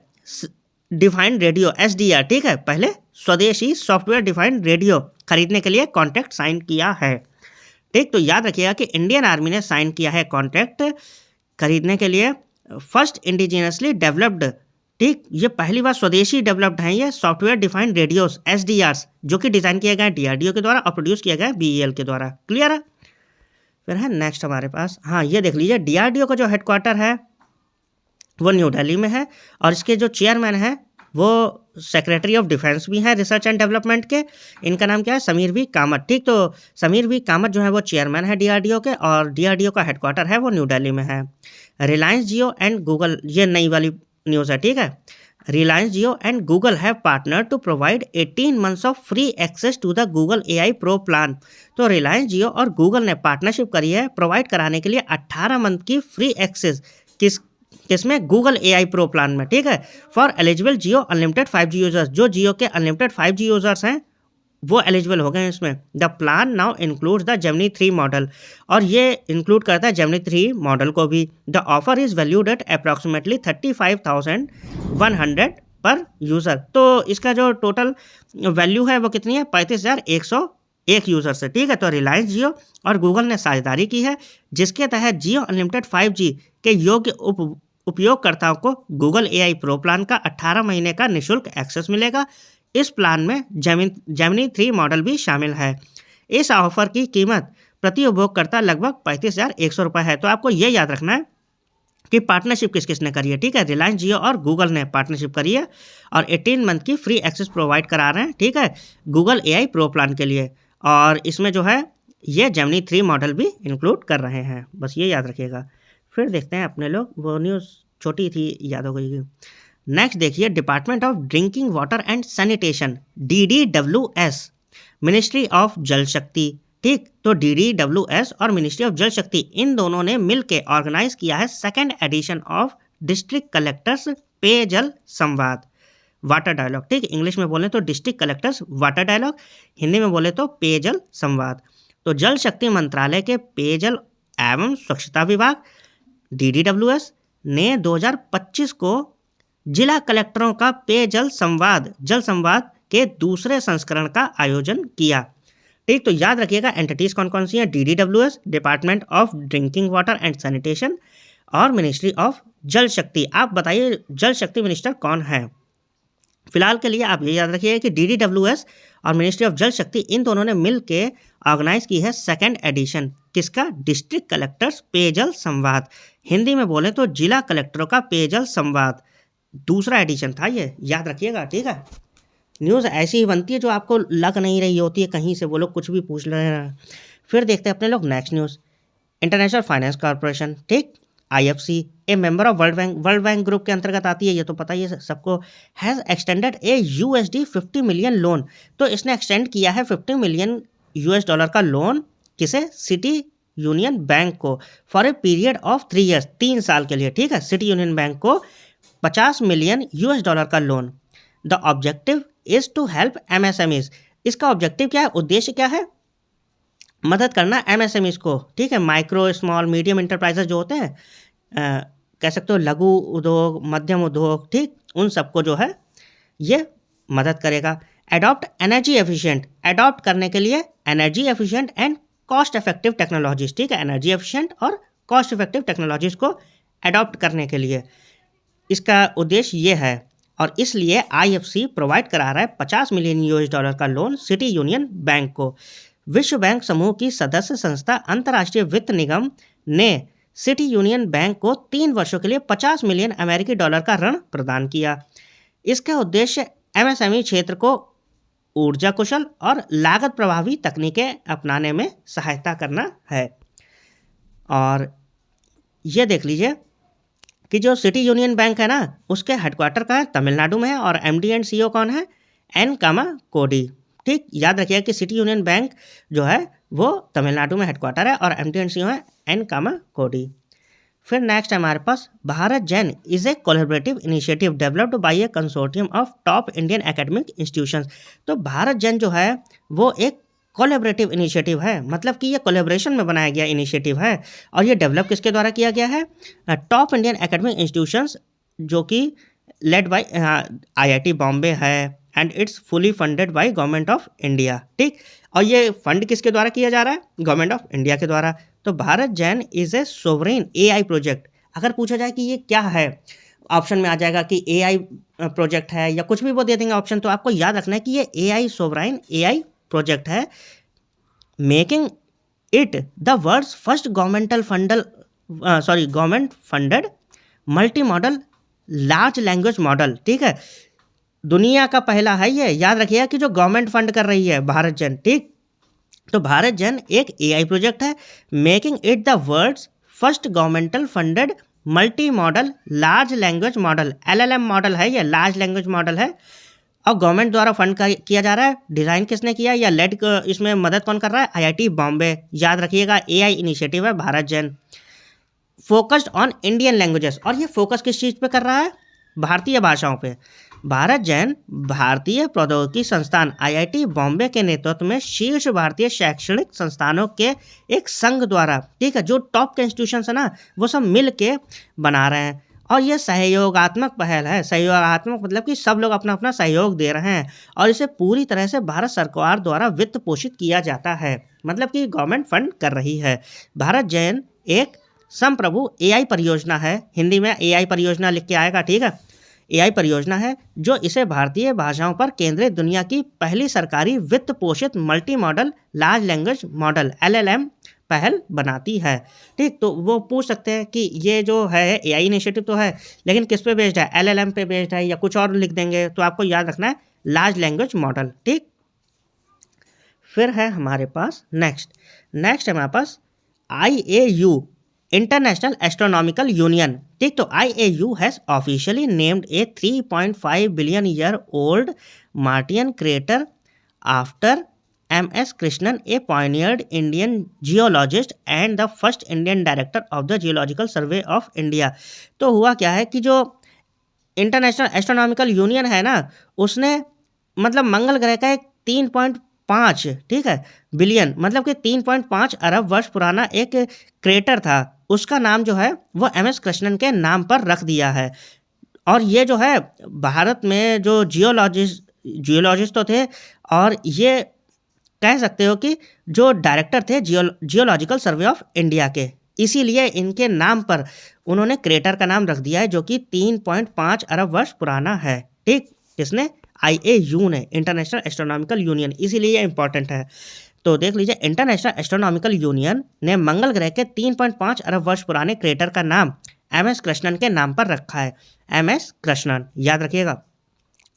A: डिफाइंड रेडियो एसडीआर, ठीक है, पहले स्वदेशी सॉफ्टवेयर डिफाइंड रेडियो खरीदने के लिए कॉन्ट्रैक्ट साइन किया है। ठीक, तो याद रखिएगा कि इंडियन आर्मी ने साइन किया है कॉन्ट्रैक्ट खरीदने के लिए फर्स्ट इंडिजिनियसली डेवलप्ड, ठीक, ये पहली बार स्वदेशी डेवलप्ड हैं ये सॉफ्टवेयर डिफाइंड रेडियोस एसडीआर्स, जो कि डिज़ाइन किए गए डीआरडीओ के द्वारा और प्रोड्यूस किया गया बीईएल के द्वारा। क्लियर है? फिर है नेक्स्ट हमारे पास, हाँ, ये देख लीजिए, डीआरडीओ का जो हेडक्वार्टर है वो न्यू दिल्ली में है और इसके जो चेयरमैन है वो सेक्रेटरी ऑफ डिफेंस भी हैं रिसर्च एंड डेवलपमेंट के। इनका नाम क्या है? समीर वी कामत। ठीक, तो समीर वी कामत जो है वो चेयरमैन है डीआरडीओ के और डीआरडीओ का हेडक्वार्टर है वो न्यू दिल्ली में है। रिलायंस जियो एंड गूगल, ये नई वाली न्यूज़ है, ठीक है, Reliance Jio and Google have partner to provide 18 months of free access to the Google AI pro plan. तो रिलायंस जियो और गूगल ने पार्टनरशिप करी है प्रोवाइड कराने के लिए 18 मंथ की फ्री एक्सेस किसमें? गूगल एआई प्रो प्लान में, ठीक है, for eligible Jio unlimited 5G users. जो जियो के अनलिमिटेड 5G यूजर्स हैं वो एलिजिबल हो गए हैं इसमें। The plan now includes the Gemini 3 model, और ये इंक्लूड करता है जेमिनी 3 मॉडल को भी। The offer is valued at approximately 35,100 पर यूज़र। तो इसका जो टोटल वैल्यू है वो कितनी है? 35,101 यूज़र से, ठीक है। तो रिलायंस जियो और गूगल ने साझेदारी की है जिसके तहत जियो अनलिमिटेड 5G के योग्य उपयोगकर्ताओं को गूगल एआई प्रो प्लान का 18 महीने का निःशुल्क एक्सेस मिलेगा। इस प्लान में जेमिनी 3 मॉडल भी शामिल है। इस ऑफर की कीमत प्रति उपभोक्ता लगभग 35,100 रुपये है। तो आपको ये याद रखना है कि पार्टनरशिप किस किसने करी है, ठीक है, रिलायंस जियो और गूगल ने पार्टनरशिप करी है और 18 मंथ की फ्री एक्सेस प्रोवाइड करा रहे हैं, ठीक है, गूगल एआई प्रो प्लान के लिए। और इसमें जो है ये जेमिनी 3 मॉडल भी इंक्लूड कर रहे हैं, बस ये याद रखिएगा। फिर देखते हैं अपने लोग, वो न्यूज़ छोटी थी, याद हो गई। नेक्स्ट देखिए, department of drinking water and sanitation DDWS, ministry of जल शक्ति, ठीक, तो DDWS और मिनिस्ट्री ऑफ जल शक्ति इन दोनों ने मिलकर ऑर्गेनाइज किया है second edition of district collectors पेयजल संवाद वाटर डायलॉग, ठीक, इंग्लिश में बोले तो district collectors water dialogue, Hindi में बोले तो पेयजल संवाद। तो जल शक्ति मंत्रालय के पेयजल एवं स्वच्छता विभाग DDWS ने 2025 को जिला कलेक्टरों का पेयजल संवाद जल संवाद के दूसरे संस्करण का आयोजन किया, ठीक। तो याद रखिएगा एंटिटीज़ कौन कौन सी हैं? DDWS, department of drinking water and sanitation, और मिनिस्ट्री ऑफ जल शक्ति। आप बताइए जल शक्ति मिनिस्टर कौन है? फिलहाल के लिए आप ये याद रखिएगा कि DDWS और मिनिस्ट्री ऑफ जल शक्ति इन दोनों ने मिल के ऑर्गेनाइज की है सेकेंड एडिशन, किसका? डिस्ट्रिक्ट कलेक्टर्स पेयजल संवाद, हिंदी में बोले तो जिला कलेक्टरों का पेयजल संवाद, दूसरा एडिशन था ये, याद रखिएगा, ठीक है। न्यूज़ ऐसी ही बनती है जो आपको लग नहीं रही होती है कहीं से, वो लोग कुछ भी पूछ रहे हैं। फिर देखते हैं अपने लोग next news, international finance corporation, ठीक, IFC, A member of world bank group के अंतर्गत आती है, ये तो पता ही है सबको, has extended A $50 million loan. तो इसने एक्सटेंड किया है $50 मिलियन का लोन, किसे? सिटी यूनियन बैंक को for a period of 3 years, 3 साल के लिए, ठीक है, सिटी यूनियन बैंक को 50 मिलियन यूएस डॉलर का loan. The objective is to help MSMEs. इसका ऑब्जेक्टिव क्या है, उद्देश्य क्या है, मदद करना एमएसएमईज को, ठीक है, माइक्रो स्मॉल मीडियम इंटरप्राइजेस जो होते हैं, कह सकते हो लघु उद्योग, मध्यम उद्योग, ठीक, उन सबको जो है ये मदद करेगा। एडॉप्ट एनर्जी एफिशिएंट, एडॉप्ट करने के लिए energy efficient and cost effective technologies, ठीक है, एनर्जी एफिशिएंट और कॉस्ट इफेक्टिव टेक्नोलॉजीज को एडॉप्ट करने के लिए इसका उद्देश्य ये है। और इसलिए आईएफसी प्रोवाइड करा रहा है 50 मिलियन यूएस डॉलर का लोन सिटी यूनियन बैंक को। विश्व बैंक समूह की सदस्य संस्था अंतर्राष्ट्रीय वित्त निगम ने सिटी यूनियन बैंक को 3 वर्षों के लिए 50 मिलियन अमेरिकी डॉलर का ऋण प्रदान किया। इसका उद्देश्य एमएसएमई क्षेत्र को ऊर्जा कुशल और लागत प्रभावी तकनीकें अपनाने में सहायता करना है। और ये देख लीजिए कि जो सिटी यूनियन बैंक है ना, उसके हेडक्वार्टर का है तमिलनाडु में है और एमडी एंड सीईओ कौन है, एन कामा कोडी, ठीक, याद रखिएगा कि सिटी यूनियन बैंक जो है वो तमिलनाडु में हेडक्वार्टर है और एमडी एंड सीईओ है एन कामा कोडी। फिर नेक्स्ट है हमारे पास BharatGen is a collaborative initiative developed by a consortium of top Indian academic institutions. तो भारत जैन जो है वो एक कोलैबोरेटिव इनिशिएटिव है, मतलब कि ये कोलैबोरेशन में बनाया गया इनिशिएटिव है और ये डेवलप किसके द्वारा किया गया है, टॉप इंडियन एकेडमिक इंस्टीट्यूशंस, जो कि लेड बाय आईआईटी बॉम्बे है and it's fully funded by government of India, ठीक। और ये फंड किसके द्वारा किया जा रहा है, गवर्नमेंट ऑफ इंडिया के द्वारा। तो BharatGen is A sovereign AI project. अगर पूछा जाए कि ये क्या है, ऑप्शन में आ जाएगा कि एआई प्रोजेक्ट है या कुछ भी वो दे देंगे ऑप्शन, तो आपको याद रखना है कि ये एआई सोवरेन एआई प्रोजेक्ट है, making it the world's first government funded multimodal large language model, ठीक है, दुनिया का पहला है ये, याद रखिएगा कि जो गवर्नमेंट फंड कर रही है भारत जैन, ठीक। तो भारत जैन एक एआई प्रोजेक्ट है, making it the world's first governmental funded multimodal large language model, LLM model है ये, लार्ज लैंग्वेज मॉडल है और गवर्नमेंट द्वारा फंड किया जा रहा है। डिज़ाइन किसने किया या लेड इसमें मदद कौन कर रहा है, आईआईटी बॉम्बे, याद रखिएगा एआई इनिशिएटिव है Bharat Jain. Focused on Indian languages, और ये फोकस किस चीज़ पे कर रहा है, भारतीय भाषाओं पे। भारत जैन भारतीय प्रौद्योगिकी संस्थान आईआईटी बॉम्बे के नेतृत्व में शीर्ष भारतीय शैक्षणिक संस्थानों के एक संघ द्वारा, ठीक है, जो टॉप के इंस्टीट्यूशन है ना वो सब मिल के बना रहे हैं और ये सहयोगात्मक पहल है। सहयोगात्मक मतलब कि सब लोग अपना अपना सहयोग दे रहे हैं और इसे पूरी तरह से भारत सरकार द्वारा वित्त पोषित किया जाता है, मतलब कि गवर्नमेंट फंड कर रही है। भारत जैन एक संप्रभु एआई परियोजना है, हिंदी में एआई परियोजना लिख के आएगा, ठीक है, एआई परियोजना है जो इसे भारतीय भाषाओं पर केंद्रित दुनिया की पहली सरकारी वित्त पोषित multi modal large language model LLM पहल बनाती है, ठीक। तो वो पूछ सकते हैं कि ये जो है एआई इनिशिएटिव तो है लेकिन किस पे बेस्ड है, एलएलएम पे बेस्ड है या कुछ और लिख देंगे, तो आपको याद रखना है लार्ज लैंग्वेज मॉडल, ठीक। फिर है हमारे पास नेक्स्ट है हमारे पास IAU इंटरनेशनल एस्ट्रोनॉमिकल यूनियन, ठीक। तो IAU has officially named a 3.5 billion year old Martian crater after MS Krishnan, A pioneered Indian geologist and the first Indian director of the geological survey of India. तो हुआ क्या है कि जो international Astronomical union है ना, उसने मतलब मंगल ग्रह का एक 3.5, ठीक है, बिलियन मतलब कि 3.5 अरब वर्ष पुराना एक क्रेटर था, उसका नाम जो है वो MS कृष्णन के नाम पर रख दिया है। और ये जो है भारत में जो जियोलॉजिस्ट तो थे और ये कह सकते हो कि जो डायरेक्टर थे जियोलॉजिकल सर्वे ऑफ इंडिया के, इसीलिए इनके नाम पर उन्होंने क्रेटर का नाम रख दिया है जो कि 3.5 अरब वर्ष पुराना है, ठीक। किसने, IAU ने, इंटरनेशनल एस्ट्रोनॉमिकल यूनियन, इसीलिए इंपॉर्टेंट है। तो देख लीजिए इंटरनेशनल एस्ट्रोनॉमिकल यूनियन ने मंगल ग्रह के 3.5 अरब वर्ष पुराने क्रेटर का नाम MS कृष्णन के नाम पर रखा है। MS कृष्णन, याद रखिएगा,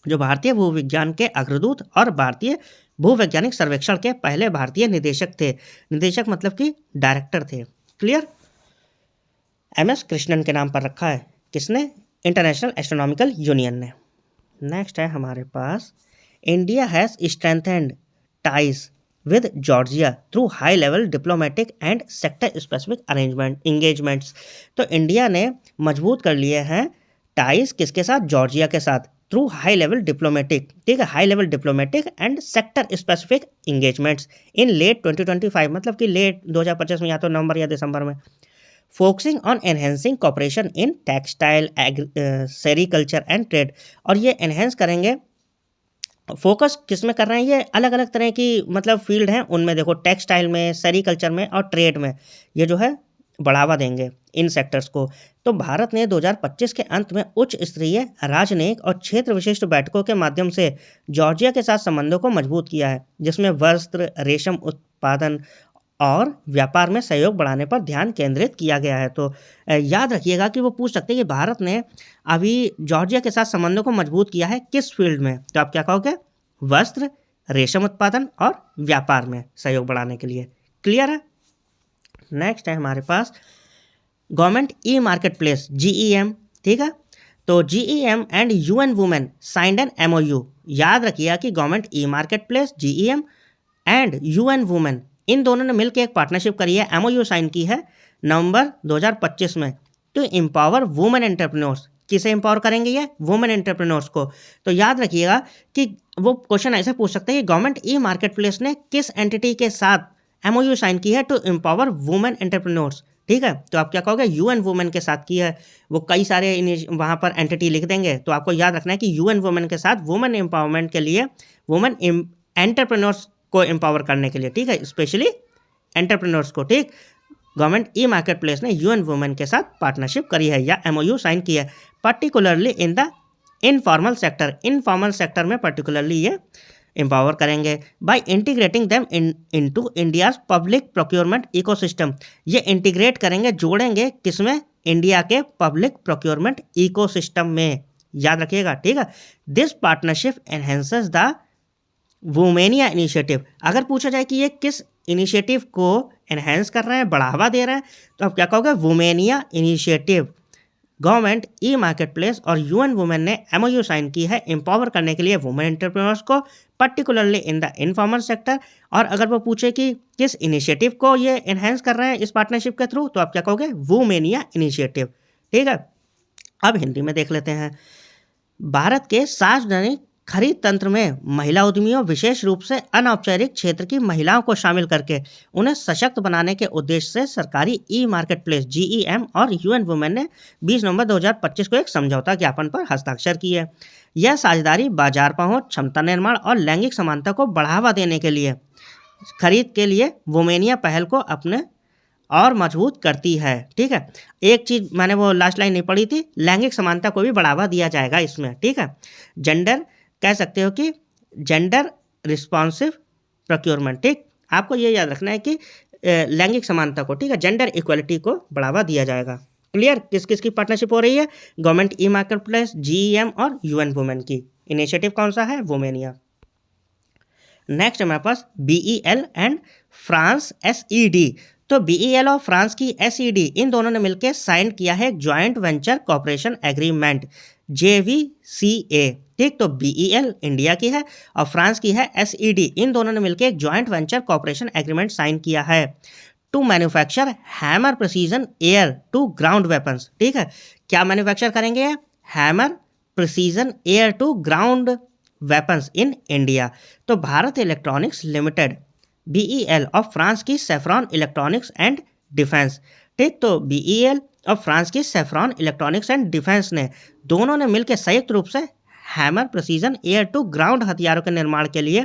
A: जो भारतीय भूविज्ञान के अग्रदूत और भारतीय भूवैज्ञानिक सर्वेक्षण के पहले भारतीय निदेशक थे। निदेशक मतलब कि डायरेक्टर थे, क्लियर। MS कृष्णन के नाम पर रखा है, किसने, इंटरनेशनल एस्ट्रोनॉमिकल यूनियन ने। नेक्स्ट है हमारे पास India has strengthened ties with Georgia through high level diplomatic and sector specific engagements। तो इंडिया ने मजबूत कर लिए हैं टाइज किसके साथ, जॉर्जिया के साथ, थ्रू हाई लेवल डिप्लोमेटिक, ठीक है, high level diplomatic and sector specific engagements in late 2025, मतलब कि लेट 2025 में, या तो नवंबर या दिसंबर में। Focusing on enhancing cooperation in textile, sericulture and trade. और ये एनहेंस करेंगे, फोकस किस में कर रहे हैं, ये अलग अलग तरह की मतलब फील्ड हैं, उनमें देखो टेक्सटाइल में, सेरिकल्चर में और ट्रेड में ये जो है बढ़ावा देंगे इन सेक्टर्स को। तो भारत ने 2025 के अंत में उच्च स्तरीय राजनयिक और क्षेत्र विशिष्ट बैठकों के माध्यम से जॉर्जिया के साथ संबंधों को मजबूत किया है, जिसमें वस्त्र, रेशम उत्पादन और व्यापार में सहयोग बढ़ाने पर ध्यान केंद्रित किया गया है। तो याद रखिएगा कि वो पूछ सकते हैं कि भारत ने अभी जॉर्जिया के साथ संबंधों को मजबूत किया है किस फील्ड में, तो आप क्या कहोगे, वस्त्र, रेशम उत्पादन और व्यापार में सहयोग बढ़ाने के लिए। क्लियर है। नेक्स्ट है हमारे पास government e marketplace, GEM, ठीक है। तो GEM and UN women signed an MOU। याद रखिएगा कि government e marketplace, GEM and UN women, इन दोनों ने मिलकर एक पार्टनरशिप करी है, MOU साइन की है नवंबर 2025 में, टू एम्पावर वुमेन एंटरप्रेन्योर्स। किसे एम्पावर करेंगे ये, वुमेन एंटरप्रेन्योर्स को। तो याद रखिएगा कि वो क्वेश्चन ऐसे पूछ सकते हैं कि गवर्नमेंट ई मार्केट प्लेस ने किस एंटिटी के साथ MOU साइन की है टू एम्पावर वुमेन एंटरप्रेन्योर्स, ठीक है। तो आप क्या कहोगे, UN वुमेन के साथ की है। वो कई सारे वहाँ पर एंटिटी लिख देंगे, तो आपको याद रखना है कि UN वुमेन के साथ वुमेन एम्पावरमेंट के लिए, वुमेन एंटरप्रेन्योर्स को एम्पावर करने के लिए, ठीक है, स्पेशली एंटरप्रेन्योर्स को, ठीक। गवर्नमेंट ई मार्केट प्लेस ने UN वुमेन के साथ पार्टनरशिप करी है या MOU साइन की है, particularly in the informal sector. Informal sector में पर्टिकुलरली ये एम्पावर करेंगे by integrating them into India's public procurement ecosystem. ये इंटीग्रेट करेंगे, जोड़ेंगे किसमें, इंडिया के पब्लिक प्रोक्योरमेंट इकोसिस्टम में। याद रखिएगा, ठीक है। This partnership enhances the Womania initiative. अगर पूछा जाए कि ये किस इनिशिएटिव को एनहेंस कर रहे हैं, बढ़ावा दे रहे हैं, तो आप क्या कहोगे, वुमेनिया initiative. Government e market place और UN वुमेन ने MOU साइन की है एम्पावर करने के लिए वुमेन एंटरप्रेन्योर्स को, particularly in the informal sector. और अगर वो पूछे कि किस इनिशिएटिव को ये एनहेंस कर रहे हैं इस पार्टनरशिप के थ्रू, तो आप क्या कहोगे, वुमेनिया इनिशिएटिव, ठीक है। अब हिंदी में देख लेते हैं। भारत के सार्वजनिक खरीद तंत्र में महिला उद्यमियों, विशेष रूप से अनौपचारिक क्षेत्र की महिलाओं को शामिल करके उन्हें सशक्त बनाने के उद्देश्य से सरकारी ई मार्केट प्लेस, GEM और UN वुमेन ने 20 नवंबर 2025 को एक समझौता ज्ञापन पर हस्ताक्षर किए। यह साझेदारी बाजार पहुंच, क्षमता निर्माण और लैंगिक समानता को बढ़ावा देने के लिए खरीद के लिए वुमेनिया पहल को अपने और मजबूत करती है, ठीक है। एक चीज़ मैंने वो लास्ट लाइन नहीं पढ़ी थी, लैंगिक समानता को भी बढ़ावा दिया जाएगा इसमें, ठीक है। जेंडर कह सकते हो कि जेंडर रिस्पॉन्सिव प्रोक्योरमेंट, ठीक। आपको ये याद रखना है कि लैंगिक समानता को, ठीक है, जेंडर इक्वलिटी को बढ़ावा दिया जाएगा। क्लियर। किस किस की पार्टनरशिप हो रही है, government e marketplace, GEM और UN वुमेन की। इनिशिएटिव कौन सा है, वुमेनिया। नेक्स्ट हमारे पास BEL एंड फ्रांस SED। तो BEL और फ्रांस की SED, इन दोनों ने मिलकर साइन किया है joint venture cooperation agreement, JVCA, ठीक। तो BEL इंडिया की है और फ्रांस की है SED, इन दोनों ने मिलकर एक joint venture cooperation agreement sign किया है to manufacture Hammer precision air to ground weapons, ठीक है। क्या मैन्युफैक्चर करेंगे, Hammer precision air to ground weapons in India. तो भारत इलेक्ट्रॉनिक्स लिमिटेड, BEL और फ्रांस की सेफ्रॉन इलेक्ट्रॉनिक्स एंड डिफेंस, ठीक। तो BEL और फ्रांस की सेफ्रॉन इलेक्ट्रॉनिक्स एंड डिफेंस ने दोनों ने मिलकर संयुक्त रूप से Hammer precision air to ground हथियारों के निर्माण के लिए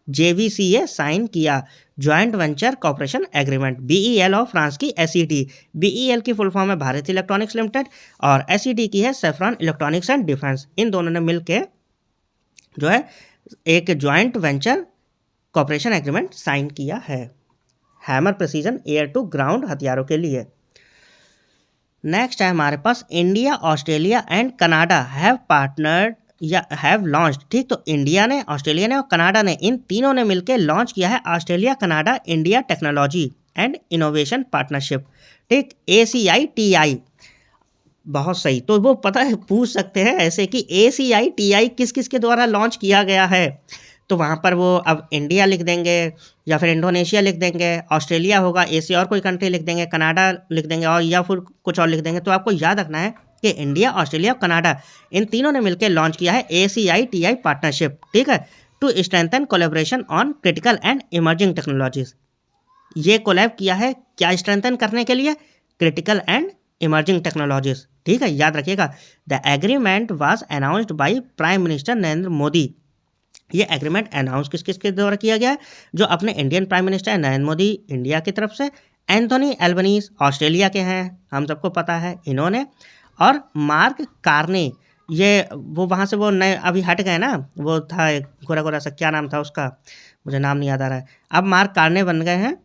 A: JVCA साइन किया, joint venture cooperation agreement. BEL और फ्रांस की SED, BEL की फुल फॉर्म है भारत इलेक्ट्रॉनिक्स लिमिटेड और SED की है सेफ्रॉन इलेक्ट्रॉनिक्स एंड डिफेंस। इन दोनों ने मिलकर जो है एक joint venture cooperation agreement sign किया है Hammer precision air to ground हथियारों के लिए। नेक्स्ट है हमारे पास India, Australia and Canada have partnered या हैव लॉन्च्ड, ठीक। तो इंडिया ने, ऑस्ट्रेलिया ने और कनाडा ने, इन तीनों ने मिलकर लॉन्च किया है Australia Canada India technology and innovation partnership, ठीक, ACITI। बहुत सही। तो वो पता है पूछ सकते हैं ऐसे कि ACITI किस किस के द्वारा लॉन्च किया गया है, तो वहाँ पर वो अब इंडिया लिख देंगे या फिर इंडोनेशिया लिख देंगे, ऑस्ट्रेलिया होगा, एसी और कोई कंट्री लिख देंगे, कनाडा लिख देंगे और या फिर कुछ और लिख देंगे। तो आपको याद रखना है कि इंडिया, ऑस्ट्रेलिया और कनाडा इन तीनों ने मिलकर लॉन्च किया है ACITI पार्टनरशिप, ठीक है, to strengthen collaboration on critical and emerging technologies. ये कोलैब किया है क्या स्ट्रेंथन करने के लिए? क्रिटिकल एंड इमर्जिंग टेक्नोलॉजीज, ठीक है, याद रखिएगा। The agreement was announced by prime minister Narendra Modi. ये एग्रीमेंट अनाउंस किस किस के द्वारा किया गया है? जो अपने Indian prime minister Narendra Modi India की तरफ से, एंथोनी एल्बनीज ऑस्ट्रेलिया के हैं, हम सबको पता है इन्होंने, और मार्क कार्ने, ये वो वहाँ से वो नए अभी हट गए ना, वो था एक गोरा गोरा सा, क्या नाम था उसका, मुझे नाम नहीं याद आ रहा है। अब मार्क कार्ने बन गए हैं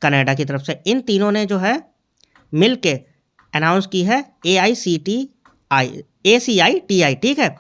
A: कनाडा की तरफ से। इन तीनों ने जो है मिल के अनाउंस की है ACITI, ठीक है,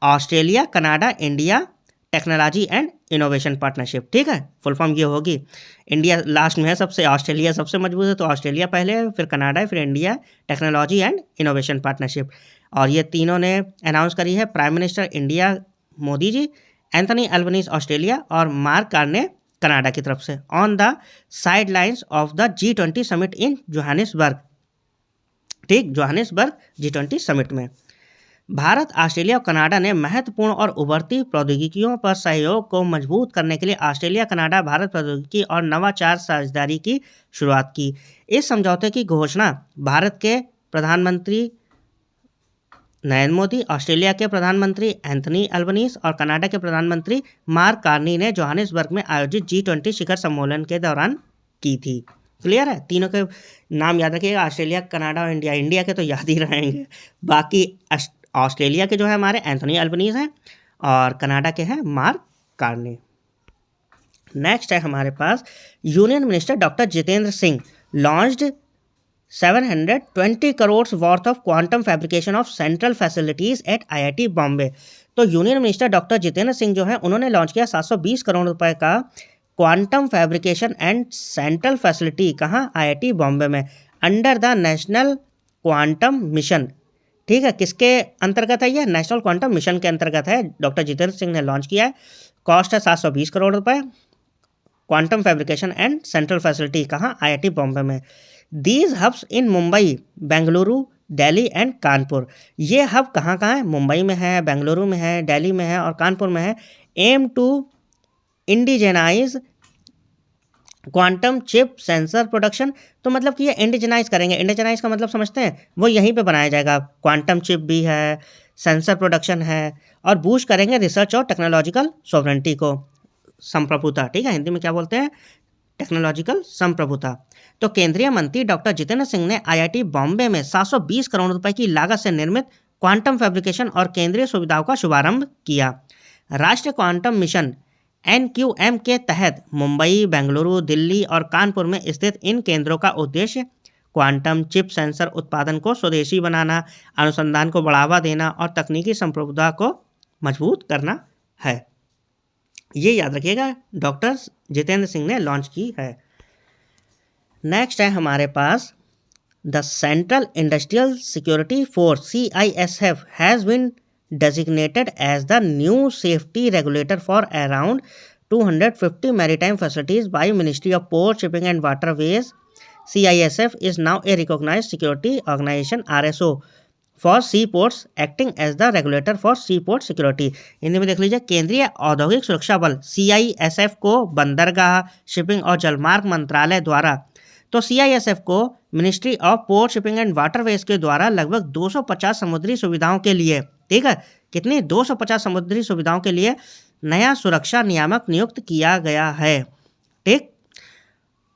A: Australia Canada India technology and innovation partnership, ठीक है, फुल फॉर्म ये होगी। इंडिया लास्ट में है सबसे, ऑस्ट्रेलिया सबसे मजबूत है, तो ऑस्ट्रेलिया पहले है, फिर कनाडा है, फिर India, technology and innovation partnership. और ये तीनों ने अनाउंस करी है prime minister India Modi ji, Anthony Albanese Australia और मार्क कार्ने कनाडा की तरफ से, on the side lines of the G20 summit in Johannesburg, ठीक, जोहानिसबर्ग G20 समिट में। भारत, ऑस्ट्रेलिया और कनाडा ने महत्वपूर्ण और उभरती प्रौद्योगिकियों पर सहयोग को मजबूत करने के लिए ऑस्ट्रेलिया कनाडा भारत प्रौद्योगिकी और नवाचार साझेदारी की शुरुआत की। इस समझौते की घोषणा भारत के प्रधानमंत्री नरेंद्र मोदी, ऑस्ट्रेलिया के प्रधानमंत्री एंथनी अल्बनीज और कनाडा के प्रधानमंत्री मार्क कार्नी ने जोहानिसबर्ग में आयोजित G20 शिखर सम्मेलन के दौरान की थी। क्लियर है? तीनों के नाम याद रखिएगा, ऑस्ट्रेलिया, कनाडा और इंडिया। इंडिया के तो याद ही रहेंगे, बाकी ऑस्ट्रेलिया के जो है हमारे एंथनी अल्बनीज हैं और कनाडा के हैं मार्क कार्नी। नेक्स्ट है हमारे पास union minister doctor Jitendra Singh launched 720 crore worth of quantum fabrication of central facilities at IIT Bombay. तो union minister doctor Jitendra Singh जो है उन्होंने लॉन्च किया 720 करोड़ रुपए का quantum fabrication and central facility, कहाँ? IIT बॉम्बे में, under the national quantum mission, ठीक है। किसके अंतर्गत है? यह नेशनल क्वांटम मिशन के अंतर्गत है, डॉक्टर जितेंद्र सिंह ने लॉन्च किया है। कॉस्ट है 720 करोड़ रुपए, quantum fabrication and central facility, कहाँ? IIT बॉम्बे में। These hubs in Mumbai, Bengaluru, Delhi and Kanpur. ये हब कहाँ कहाँ है? मुंबई में है, बेंगलुरु में है, दिल्ली में है और कानपुर में है। Aim to indigenise quantum chip sensor production, तो मतलब कि ये इंडिजेनाइज करेंगे। इंडिजेनाइज का मतलब समझते हैं? वो यहीं पे बनाया जाएगा। क्वांटम चिप भी है, सेंसर प्रोडक्शन है और बूस्ट करेंगे रिसर्च और टेक्नोलॉजिकल सॉवरेंटी को, संप्रभुता, ठीक है, हिंदी में क्या बोलते हैं? टेक्नोलॉजिकल संप्रभुता। तो केंद्रीय मंत्री डॉक्टर जितेंद्र सिंह ने IIT बॉम्बे में 720 करोड़ रुपए की लागत से निर्मित क्वांटम फैब्रिकेशन और केंद्रीय सुविधाओं का शुभारंभ किया। राष्ट्रीय क्वांटम मिशन NQM के तहत मुंबई, बेंगलुरु, दिल्ली और कानपुर में स्थित इन केंद्रों का उद्देश्य क्वांटम चिप सेंसर उत्पादन को स्वदेशी बनाना, अनुसंधान को बढ़ावा देना और तकनीकी संप्रभुता को मजबूत करना है। ये याद रखिएगा, डॉक्टर जितेंद्र सिंह ने लॉन्च की है। नेक्स्ट है हमारे पास the central industrial security force CISF has been designated as the new safety regulator for around 250 maritime facilities by Ministry of Port, Shipping and Waterways. CISF is now a recognized security organization RSO for seaports, acting as the regulator for seaport security. Hindi में देख लीजिए, केंद्रीय औद्योगिक सुरक्षा बल CISF को बंदरगाह, shipping और जलमार्ग मंत्रालय द्वारा, तो CISF को ministry of port, shipping and waterways के द्वारा लगभग 250 समुद्री सुविधाओं के लिए, ठीक है, कितनी? 250 समुद्री सुविधाओं के लिए नया सुरक्षा नियामक नियुक्त किया गया है, ठीक।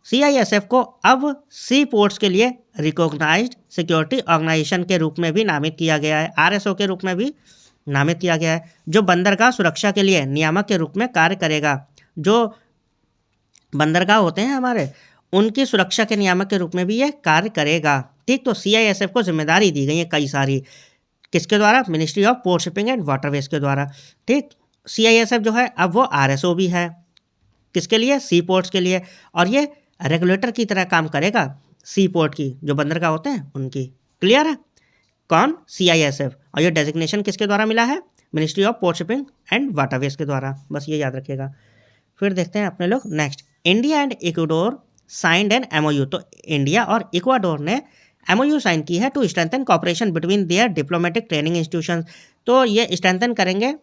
A: CISF को अब सी पोर्ट्स के लिए रिकॉग्नाइज्ड सिक्योरिटी ऑर्गेनाइजेशन के रूप में भी नामित किया गया है, RSO के रूप में भी नामित किया गया है, जो बंदरगाह सुरक्षा के लिए नियामक के रूप में कार्य करेगा। जो बंदरगाह होते हैं हमारे, उनकी सुरक्षा के नियामक के रूप में भी ये कार्य करेगा, ठीक। तो CISF को जिम्मेदारी दी गई है कई सारी, किसके द्वारा? Ministry of port, shipping and waterways के द्वारा, ठीक। CISF जो है अब वो RSO भी है, किसके लिए? सी पोर्ट्स के लिए, और ये रेगुलेटर की तरह काम करेगा सी पोर्ट की, जो बंदरगाह होते हैं उनकी। क्लियर है? कौन? CISF। और ये डेजिग्नेशन किसके द्वारा मिला है? Ministry of port shipping and waterways के द्वारा, बस ये याद रखिएगा। फिर देखते हैं अपने लोग next, India and Ecuador signed an MOU. तो इंडिया और इक्वाडोर ने एमओयू साइन की है to strengthen cooperation between their diplomatic training institution. तो ये स्ट्रेंथन करेंगे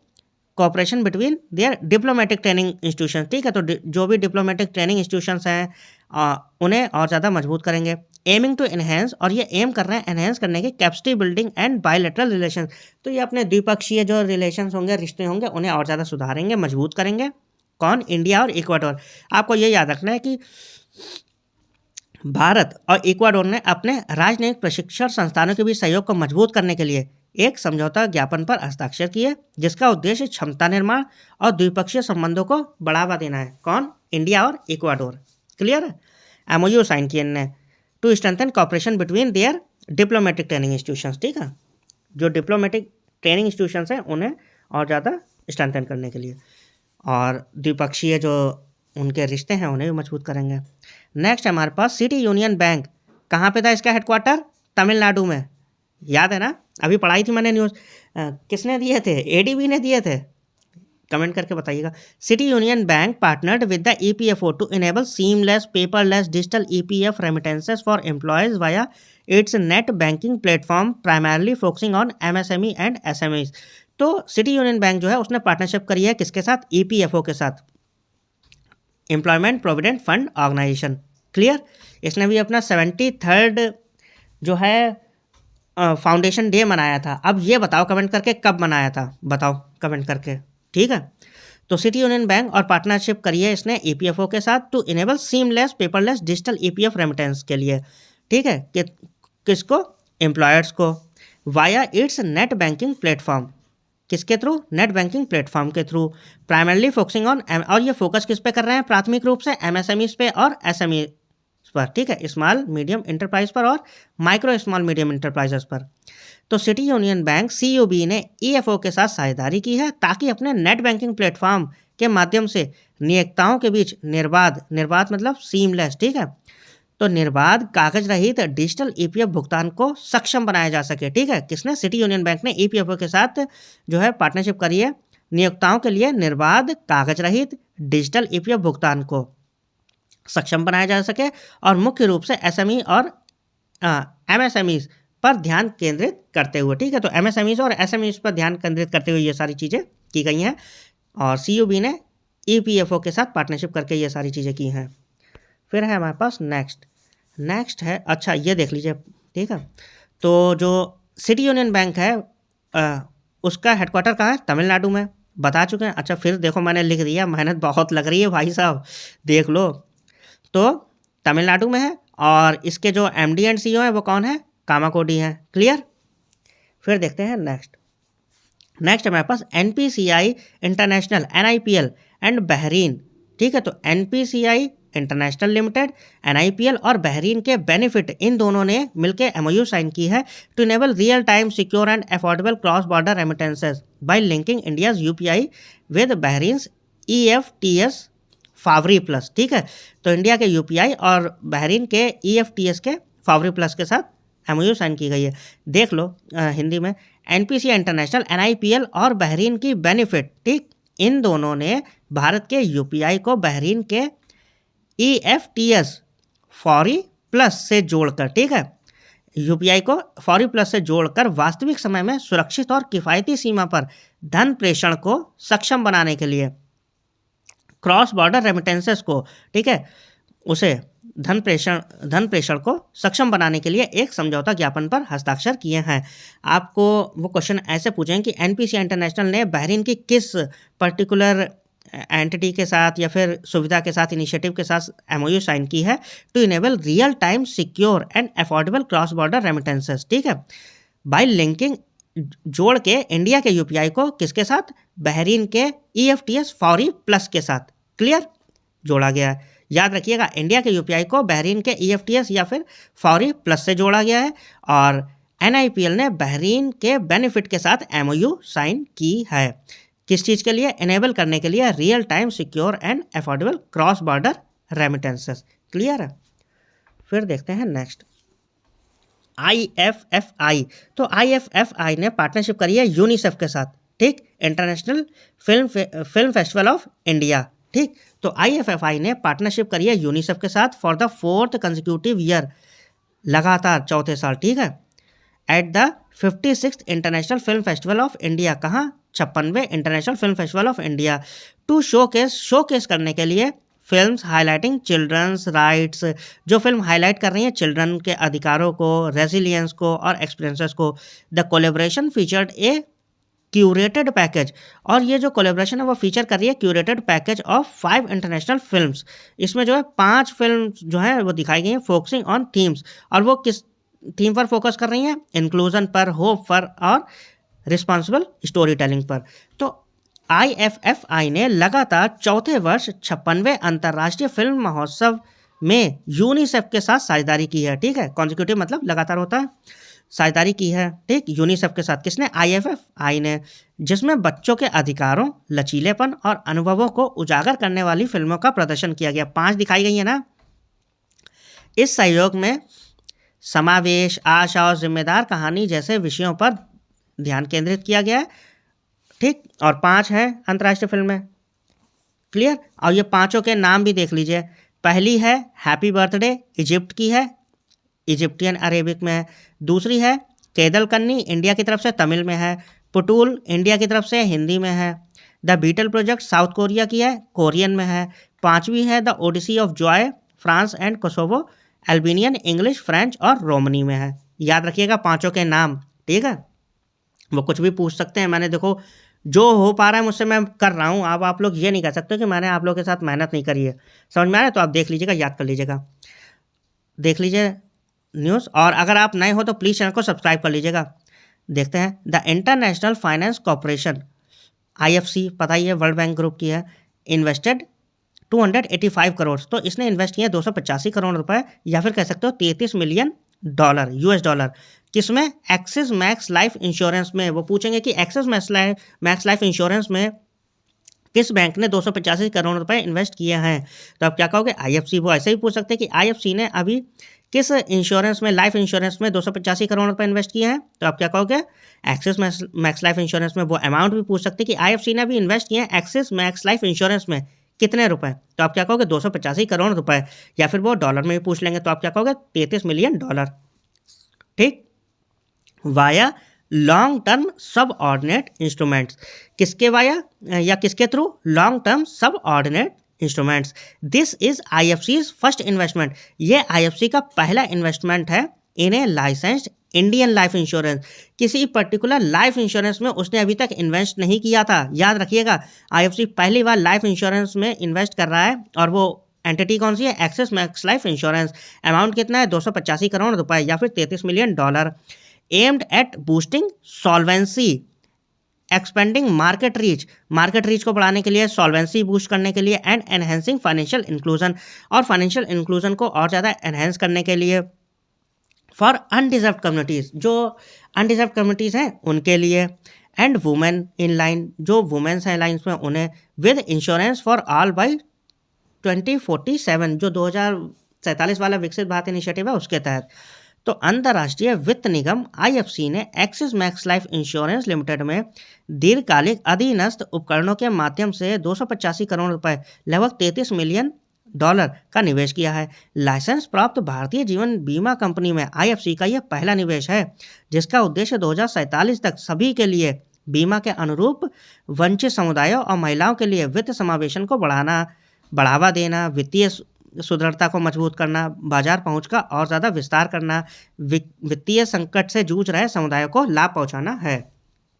A: cooperation between their diplomatic training institution, ठीक है। तो जो भी डिप्लोमेटिक ट्रेनिंग इंस्टीट्यूशंस हैं उन्हें और ज़्यादा मजबूत करेंगे। एमिंग टू एनहेंस, और ये एम कर रहे हैं एनहेंस करने की capacity building and bilateral relation. तो ये अपने द्विपक्षीय जो रिलेशंस होंगे, रिश्ते होंगे, उन्हें और ज़्यादा सुधारेंगे, मजबूत करेंगे। कौन? इंडिया और इक्वाडोर। आपको ये याद रखना है कि भारत और इक्वाडोर ने अपने राजनयिक प्रशिक्षण संस्थानों के बीच सहयोग को मजबूत करने के लिए एक समझौता ज्ञापन पर हस्ताक्षर किए, जिसका उद्देश्य क्षमता निर्माण और द्विपक्षीय संबंधों को बढ़ावा देना है। कौन? इंडिया और इक्वाडोर। क्लियर है? एमओयू साइन किए ने to strengthen cooperation between their diplomatic training institutions, ठीक है। जो डिप्लोमेटिक ट्रेनिंग इंस्टीट्यूशंस हैं उन्हें और ज़्यादा स्ट्रेंथन करने के लिए, और द्विपक्षीय जो उनके रिश्ते हैं उन्हें भी मजबूत करेंगे। नेक्स्ट हमारे पास सिटी यूनियन बैंक, कहाँ पे था इसका हेडक्वार्टर? तमिलनाडु में। याद है ना, अभी पढ़ाई थी मैंने न्यूज़। किसने दिए थे? एडीबी ने दिए थे, कमेंट करके बताइएगा। City Union Bank partnered with the EPFO to enable seamless paperless digital EPF remittances for employees via its net banking platform, primarily focusing on MSME and SMEs. तो सिटी यूनियन बैंक जो है उसने partnership करी है किसके साथ? EPFO के साथ, Employment Provident Fund Organisation. Clear? इसने भी अपना 73rd जो है फाउंडेशन डे मनाया था। अब ये बताओ कमेंट करके कब मनाया था, बताओ कमेंट करके, ठीक है। तो सिटी यूनियन बैंक और पार्टनरशिप करी है इसने ईपीएफओ के साथ to enable seamless paperless digital EPF remittance के लिए, ठीक है। किसको? एम्प्लॉयर्स को, via its net banking platform. किसके थ्रू? नेट बैंकिंग प्लेटफॉर्म के थ्रू, प्राइमरली फोकसिंग ऑन, और ये फोकस किस पे कर रहे हैं? प्राथमिक रूप से एमएसएमईज पे और एसएमई पर, ठीक है, स्मॉल मीडियम इंटरप्राइज पर और माइक्रो स्मॉल मीडियम इंटरप्राइजेस पर। तो सिटी यूनियन बैंक सीयूबी ने ईएफओ के साथ साझेदारी की है ताकि अपने नेट बैंकिंग प्लेटफॉर्म के माध्यम से नियोक्ताओं के बीच निर्बाध मतलब सीमलेस, ठीक है, तो निर्बाध कागज रहित डिजिटल ईपीएफ भुगतान को सक्षम बनाया जा सके, ठीक है। किसने? सिटी यूनियन बैंक ने ईपीएफओ के साथ जो है पार्टनरशिप करी है नियोक्ताओं के लिए निर्बाध कागज रहित डिजिटल ईपीएफ भुगतान को सक्षम बनाया जा सके, और मुख्य रूप से एसएमई और एमएसएमईज पर ध्यान केंद्रित करते हुए, ठीक है। तो एमएसएमईज और एसएमईज पर ध्यान केंद्रित करते हुए ये सारी चीज़ें की गई हैं, और सीयूबी ने ईपीएफओ के साथ पार्टनरशिप करके ये सारी चीज़ें की हैं। फिर है हमारे पास नेक्स्ट है, अच्छा ये देख लीजिए, ठीक है। तो जो सिटी यूनियन बैंक है उसका हेडक्वार्टर कहाँ है? तमिलनाडु में, बता चुके हैं। अच्छा फिर देखो मैंने लिख दिया, मेहनत बहुत लग रही है भाई साहब, देख लो। तो तमिलनाडु में है, और इसके जो एमडी एंड सीईओ हैं वो कौन है? कामाकोडी हैं। क्लियर? फिर देखते हैं नेक्स्ट हमारे पास NPCI international, NIPL and Bahrain, ठीक है। तो एनपीसीआई इंटरनेशनल लिमिटेड, एनआईपीएल और बहरीन के बेनिफिट, इन दोनों ने मिलकर एमओयू साइन की है to enable real time secure and affordable cross border remittances by linking India's UPI with Bahrain EFTS Fawri plus, ठीक है। तो इंडिया के यूपीआई और बहरीन के ईएफटीएस के फावरी प्लस के साथ एमओयू साइन की गई है। देख लो हिंदी में, एनपीसी इंटरनेशनल, एनआईपीएल और बहरीन की बेनिफिट, ठीक, इन दोनों ने भारत के यूपीआई को बहरीन के ईएफटीएस फौरी प्लस से जोड़कर, ठीक है, यूपीआई को फौरी प्लस से जोड़कर वास्तविक समय में सुरक्षित और किफ़ायती सीमा पर धन प्रेषण को सक्षम बनाने के लिए, क्रॉस बॉर्डर रेमिटेंसेस को, ठीक है, उसे धन प्रेषण को सक्षम बनाने के लिए एक समझौता ज्ञापन पर हस्ताक्षर किए हैं। आपको वो क्वेश्चन ऐसे पूछें कि एनपीसीआई इंटरनेशनल ने बहरीन की किस पर्टिकुलर एंटिटी के साथ या फिर सुविधा के साथ, इनिशिएटिव के साथ एमओयू साइन की है to enable real time secure and affordable cross border remittances, ठीक है, बाय लिंकिंग, जोड़ के इंडिया के यूपीआई को किसके साथ? बहरीन के ईएफटीएस फौरी प्लस के साथ। क्लियर? जोड़ा गया है। याद रखिएगा, इंडिया के यूपीआई को बहरीन के ईएफटीएस या फिर फौरी प्लस से जोड़ा गया है, और एनआईपीएल ने बहरीन के बेनिफिट के साथ एमओयू साइन की है। किस चीज़ के लिए? एनेबल करने के लिए real time secure and affordable cross border remittances. Clear है? फिर देखते हैं नेक्स्ट, आईएफएफआई। तो आईएफएफआई ने पार्टनरशिप करी है यूनिसेफ के साथ, ठीक, international film festival of India. ठीक, तो IFFI ने पार्टनरशिप करी है यूनिसेफ के साथ for the 4th consecutive year, लगातार चौथे साल। ठीक है, at the 56th international film festival of India, कहाँ, 56वें international film festival of India, to showcase करने के लिए फिल्म्स हाईलाइटिंग चिल्ड्रंस राइट्स, जो फिल्म हाईलाइट कर रही हैं चिल्ड्रन के अधिकारों को, रेजिलियंस को और एक्सपीरियंसेस को। The collaboration featured A curated package, और ये जो कोलेब्रेशन है वो फीचर कर रही है curated package of 5 international films. इसमें जो है 5 फिल्म जो है वो दिखाई गई हैं फोकसिंग ऑन थीम्स, और वो किस थीम पर फोकस कर रही हैं, इंक्लूजन पर, होप पर और रिस्पॉन्सिबल स्टोरी टेलिंग पर। तो IFFI ने लगातार चौथे वर्ष 56वें अंतर्राष्ट्रीय फिल्म महोत्सव में यूनिसेफ के साथ साझेदारी की है। ठीक है, कॉन्जिक्यूटिव मतलब लगातार होता है, साझेदारी की है। ठीक, यूनिसेफ के साथ किसने, IFFI ने, जिसमें बच्चों के अधिकारों, लचीलेपन और अनुभवों को उजागर करने वाली फिल्मों का प्रदर्शन किया गया। 5 दिखाई गई है ना। इस सहयोग में समावेश, आशा और जिम्मेदार कहानी जैसे विषयों पर ध्यान केंद्रित किया गया है। ठीक, और 5 है अंतर्राष्ट्रीय फिल्में। क्लियर, और ये 5 के नाम भी देख लीजिए। पहली है हैप्पी बर्थडे, इजिप्ट की है, इजिप्टियन अरेबिक में है। दूसरी है केदल कन्नी, इंडिया की तरफ से, तमिल में है। पुटूल इंडिया की तरफ से, हिंदी में है। The Beetle Project South Korea की है, कोरियन में है। 5वीं है the Odyssey of Joy, France and Kosovo, Albanian, English, French और रोमनी में है। याद रखिएगा 5 के नाम। ठीक है, वो कुछ भी पूछ सकते हैं, मैंने देखो जो हो पा रहा है मुझसे मैं कर रहा हूँ। अब आप लोग ये नहीं कह सकते कि मैंने आप लोगों के साथ मेहनत नहीं करी है। समझ में आ रहा है, तो आप देख लीजिएगा, याद कर लीजिएगा, देख लीजिए न्यूज़। और अगर आप नए हो तो प्लीज़ चैनल को सब्सक्राइब कर लीजिएगा। देखते हैं, the international finance corporation, IFC, पता ही है वर्ल्ड बैंक ग्रुप की है, इन्वेस्टेड 285 करोड़, तो इसने इन्वेस्ट किया 285 करोड़ रुपए, या फिर कह सकते हो $33 मिलियन US डॉलर। किसमें, एक्सिस मैक्स लाइफ इंश्योरेंस में। वो पूछेंगे कि एक्सिस मैक्स लाइफ इंश्योरेंस में किस बैंक ने 285 करोड़ रुपए इन्वेस्ट किए हैं, तो आप क्या कहोगे, IFC। वो ऐसे ही पूछ सकते हैं कि IFC ने अभी किस इंश्योरेंस में, लाइफ इंश्योरेंस में 285 करोड़ रुपए इन्वेस्ट किए हैं, तो आप क्या कहोगे, एक्सिस मैक्स लाइफ इंश्योरेंस में। वो अमाउंट भी पूछ सकते हैं कि IFC ने अभी इन्वेस्ट किए हैं एक्सिस मैक्स लाइफ इंश्योरेंस में कितने रुपए, तो आप क्या कहोगे, 285 करोड़ रुपए। या फिर वो डॉलर में भी पूछ लेंगे, तो आप क्या कहोगे, $33 मिलियन। ठीक, वाया लॉन्ग टर्म सब ऑर्डिनेट इंस्ट्रूमेंट्स, किसके वाया या किसके थ्रू, लॉन्ग टर्म सब ordinate instruments. This is IFC's first investment, ये IFC का पहला इन्वेस्टमेंट है इन ए लाइसेंस्ड इंडियन लाइफ इंश्योरेंस। किसी पर्टिकुलर लाइफ इंश्योरेंस में उसने अभी तक इन्वेस्ट नहीं किया था। याद रखिएगा, IFC पहली बार लाइफ इंश्योरेंस में इन्वेस्ट कर रहा है, और वो एंटिटी कौन सी है, axis max life insurance. Amount कितना है, 285 करोड़ रुपए या फिर $33 million. Aimed at boosting solvency, expanding market reach को बढ़ाने के लिए, सॉल्वेंसी बूस्ट करने के लिए, एंड एनहेंसिंग फाइनेंशियल इंक्लूजन, और फाइनेंशियल इंक्लूजन को और ज़्यादा एनहेंस करने के लिए, फॉर अनडिजर्व कम्युनिटीज़, जो अनडिजर्व कम्युनिटीज़ हैं उनके लिए, एंड वुमेन इन लाइन, जो वुमेन्स हैं लाइन्स में उन्हें, with insurance for all by 2047, जो 2047 वाला विकसित भारत इनिशिएटिव है उसके तहत। तो अंतर्राष्ट्रीय वित्त निगम IFC ने axis max life insurance limited में दीर्घकालिक अधीनस्थ उपकरणों के माध्यम से 285 करोड़ रुपए, लगभग $33 मिलियन का निवेश किया है। लाइसेंस प्राप्त भारतीय जीवन बीमा कंपनी में IFC का यह पहला निवेश है, जिसका उद्देश्य 2047 तक सभी के लिए बीमा के अनुरूप वंचित समुदायों और महिलाओं के लिए वित्त समावेशन को बढ़ावा देना, वित्तीय सुदृढ़ता को मजबूत करना, बाजार पहुंच का और ज़्यादा विस्तार करना, वित्तीय संकट से जूझ रहे समुदायों को लाभ पहुंचाना है।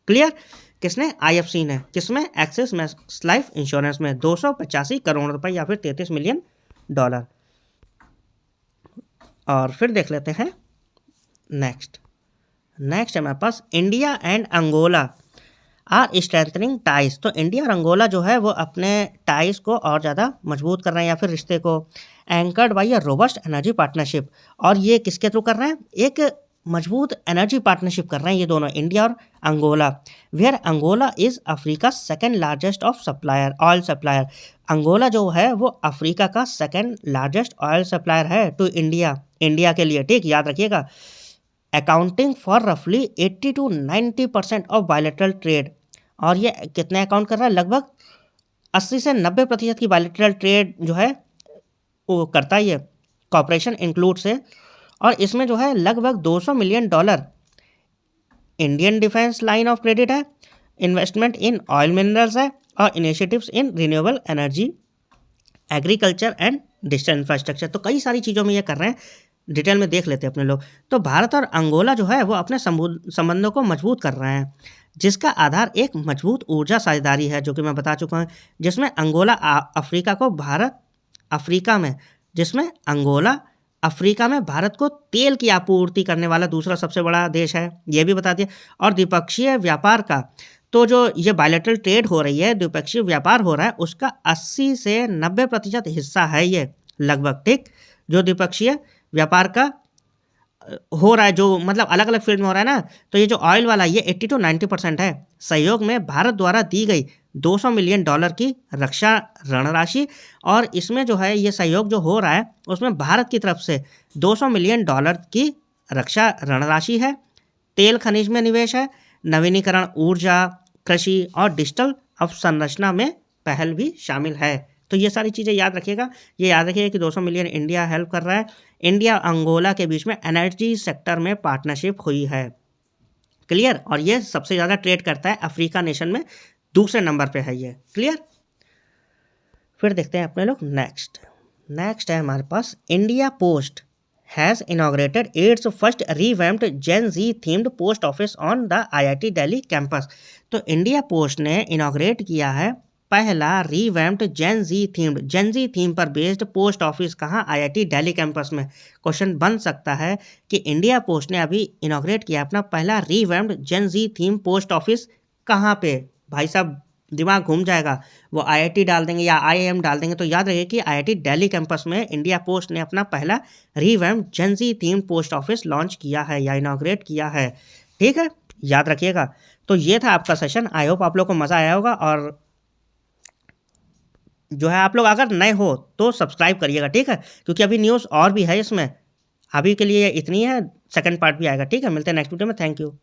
A: क्लियर, किसने, IFC ने, किसमें, एक्सिस मैक्स लाइफ इंश्योरेंस में 285 करोड़ रुपए या फिर $33 मिलियन। और फिर देख लेते हैं नेक्स्ट है हमारे पास, India and Angola are strengthening ties. तो इंडिया और अंगोला जो है वो अपने टाइज को और ज़्यादा मजबूत कर रहे हैं, या फिर रिश्ते को, anchored by a robust energy partnership. और ये किसके थ्रू कर रहे हैं, एक मजबूत एनर्जी पार्टनरशिप कर रहे हैं ये दोनों, इंडिया और Angola. Where Angola is Africa second largest oil supplier. Angola जो है वो अफ्रीका का सेकेंड लार्जेस्ट ऑयल सप्लायर है टू इंडिया के लिए। ठीक, याद रखिएगा, अकाउंटिंग फॉर रफली 80 to 90% ऑफ बायलैटरल ट्रेड। और ये कितने अकाउंट कर रहा है, लगभग 80 से 90% की बायलैटरल ट्रेड जो है वो करता है ये कॉपरेशन इंक्लूड से। और इसमें जो है लगभग $200 million Indian defence line of credit है, इन्वेस्टमेंट इन ऑयल मिनरल्स है, और initiatives in renewable energy, agriculture and digital infrastructure. तो कई सारी चीज़ों में ये कर रहे हैं, डिटेल में देख लेते हैं अपने लोग। तो भारत और अंगोला जो है वो अपने संबंधों को मजबूत कर रहे हैं, जिसका आधार एक मजबूत ऊर्जा साझेदारी है, जो कि मैं बता चुका हूँ, जिसमें अंगोला अफ्रीका को भारत अफ्रीका में जिसमें अंगोला अफ्रीका में भारत को तेल की आपूर्ति करने वाला दूसरा सबसे बड़ा देश है, ये भी बता दिया। और द्विपक्षीय व्यापार का, तो जो ये बायलैटरल ट्रेड हो रही है, द्विपक्षीय व्यापार हो रहा है, उसका 80 से 90% हिस्सा है ये लगभग, ठीक, जो द्विपक्षीय व्यापार का हो रहा है, जो मतलब अलग अलग फील्ड में हो रहा है ना। तो ये जो ऑयल वाला ये 80 to 90% है। सहयोग में भारत द्वारा दी गई $200 मिलियन की रक्षा ऋण राशि, और इसमें जो है ये सहयोग जो हो रहा है उसमें भारत की तरफ से $200 मिलियन की रक्षा ऋण राशि है। तेल खनिज में निवेश है, नवीनीकरण ऊर्जा, कृषि और डिजिटल अवसंरचना में पहल भी शामिल है। तो ये सारी चीज़ें याद रखिएगा। ये याद रखिएगा कि 200 मिलियन इंडिया हेल्प कर रहा है। इंडिया अंगोला के बीच में एनर्जी सेक्टर में पार्टनरशिप हुई है, क्लियर। और ये सबसे ज़्यादा ट्रेड करता है अफ्रीका नेशन में, दूसरे नंबर पे है ये, क्लियर। फिर देखते हैं अपने लोग नेक्स्ट है हमारे पास, India post has inaugurated its first revamped gen Z themed post office on the IIT Delhi campus. तो इंडिया पोस्ट ने इनॉग्रेट किया है पहला रीवैम्प्ड जेन जी थीम पर बेस्ड पोस्ट ऑफिस, कहाँ, IIT दिल्ली कैंपस में। क्वेश्चन बन सकता है कि इंडिया पोस्ट ने अभी इनॉग्रेट किया अपना पहला revamped gen Z theme post office कहाँ पे, भाई साहब दिमाग घूम जाएगा। वो IIT डाल देंगे या IIM डाल देंगे, तो याद रखिए कि IIT दिल्ली कैंपस में इंडिया पोस्ट ने अपना पहला revamped gen Z theme post office launch किया है या इनॉग्रेट किया है, ठीक है, याद रखिएगा। तो ये था आपका सेशन। आई होप आप लोग को मज़ा आया होगा, और जो है आप लोग अगर नए हो तो सब्सक्राइब करिएगा, ठीक है, क्योंकि अभी न्यूज़ और भी है इसमें। अभी के लिए इतनी है, सेकंड पार्ट भी आएगा, ठीक है। मिलते हैं नेक्स्ट वीडियो में, थैंक यू।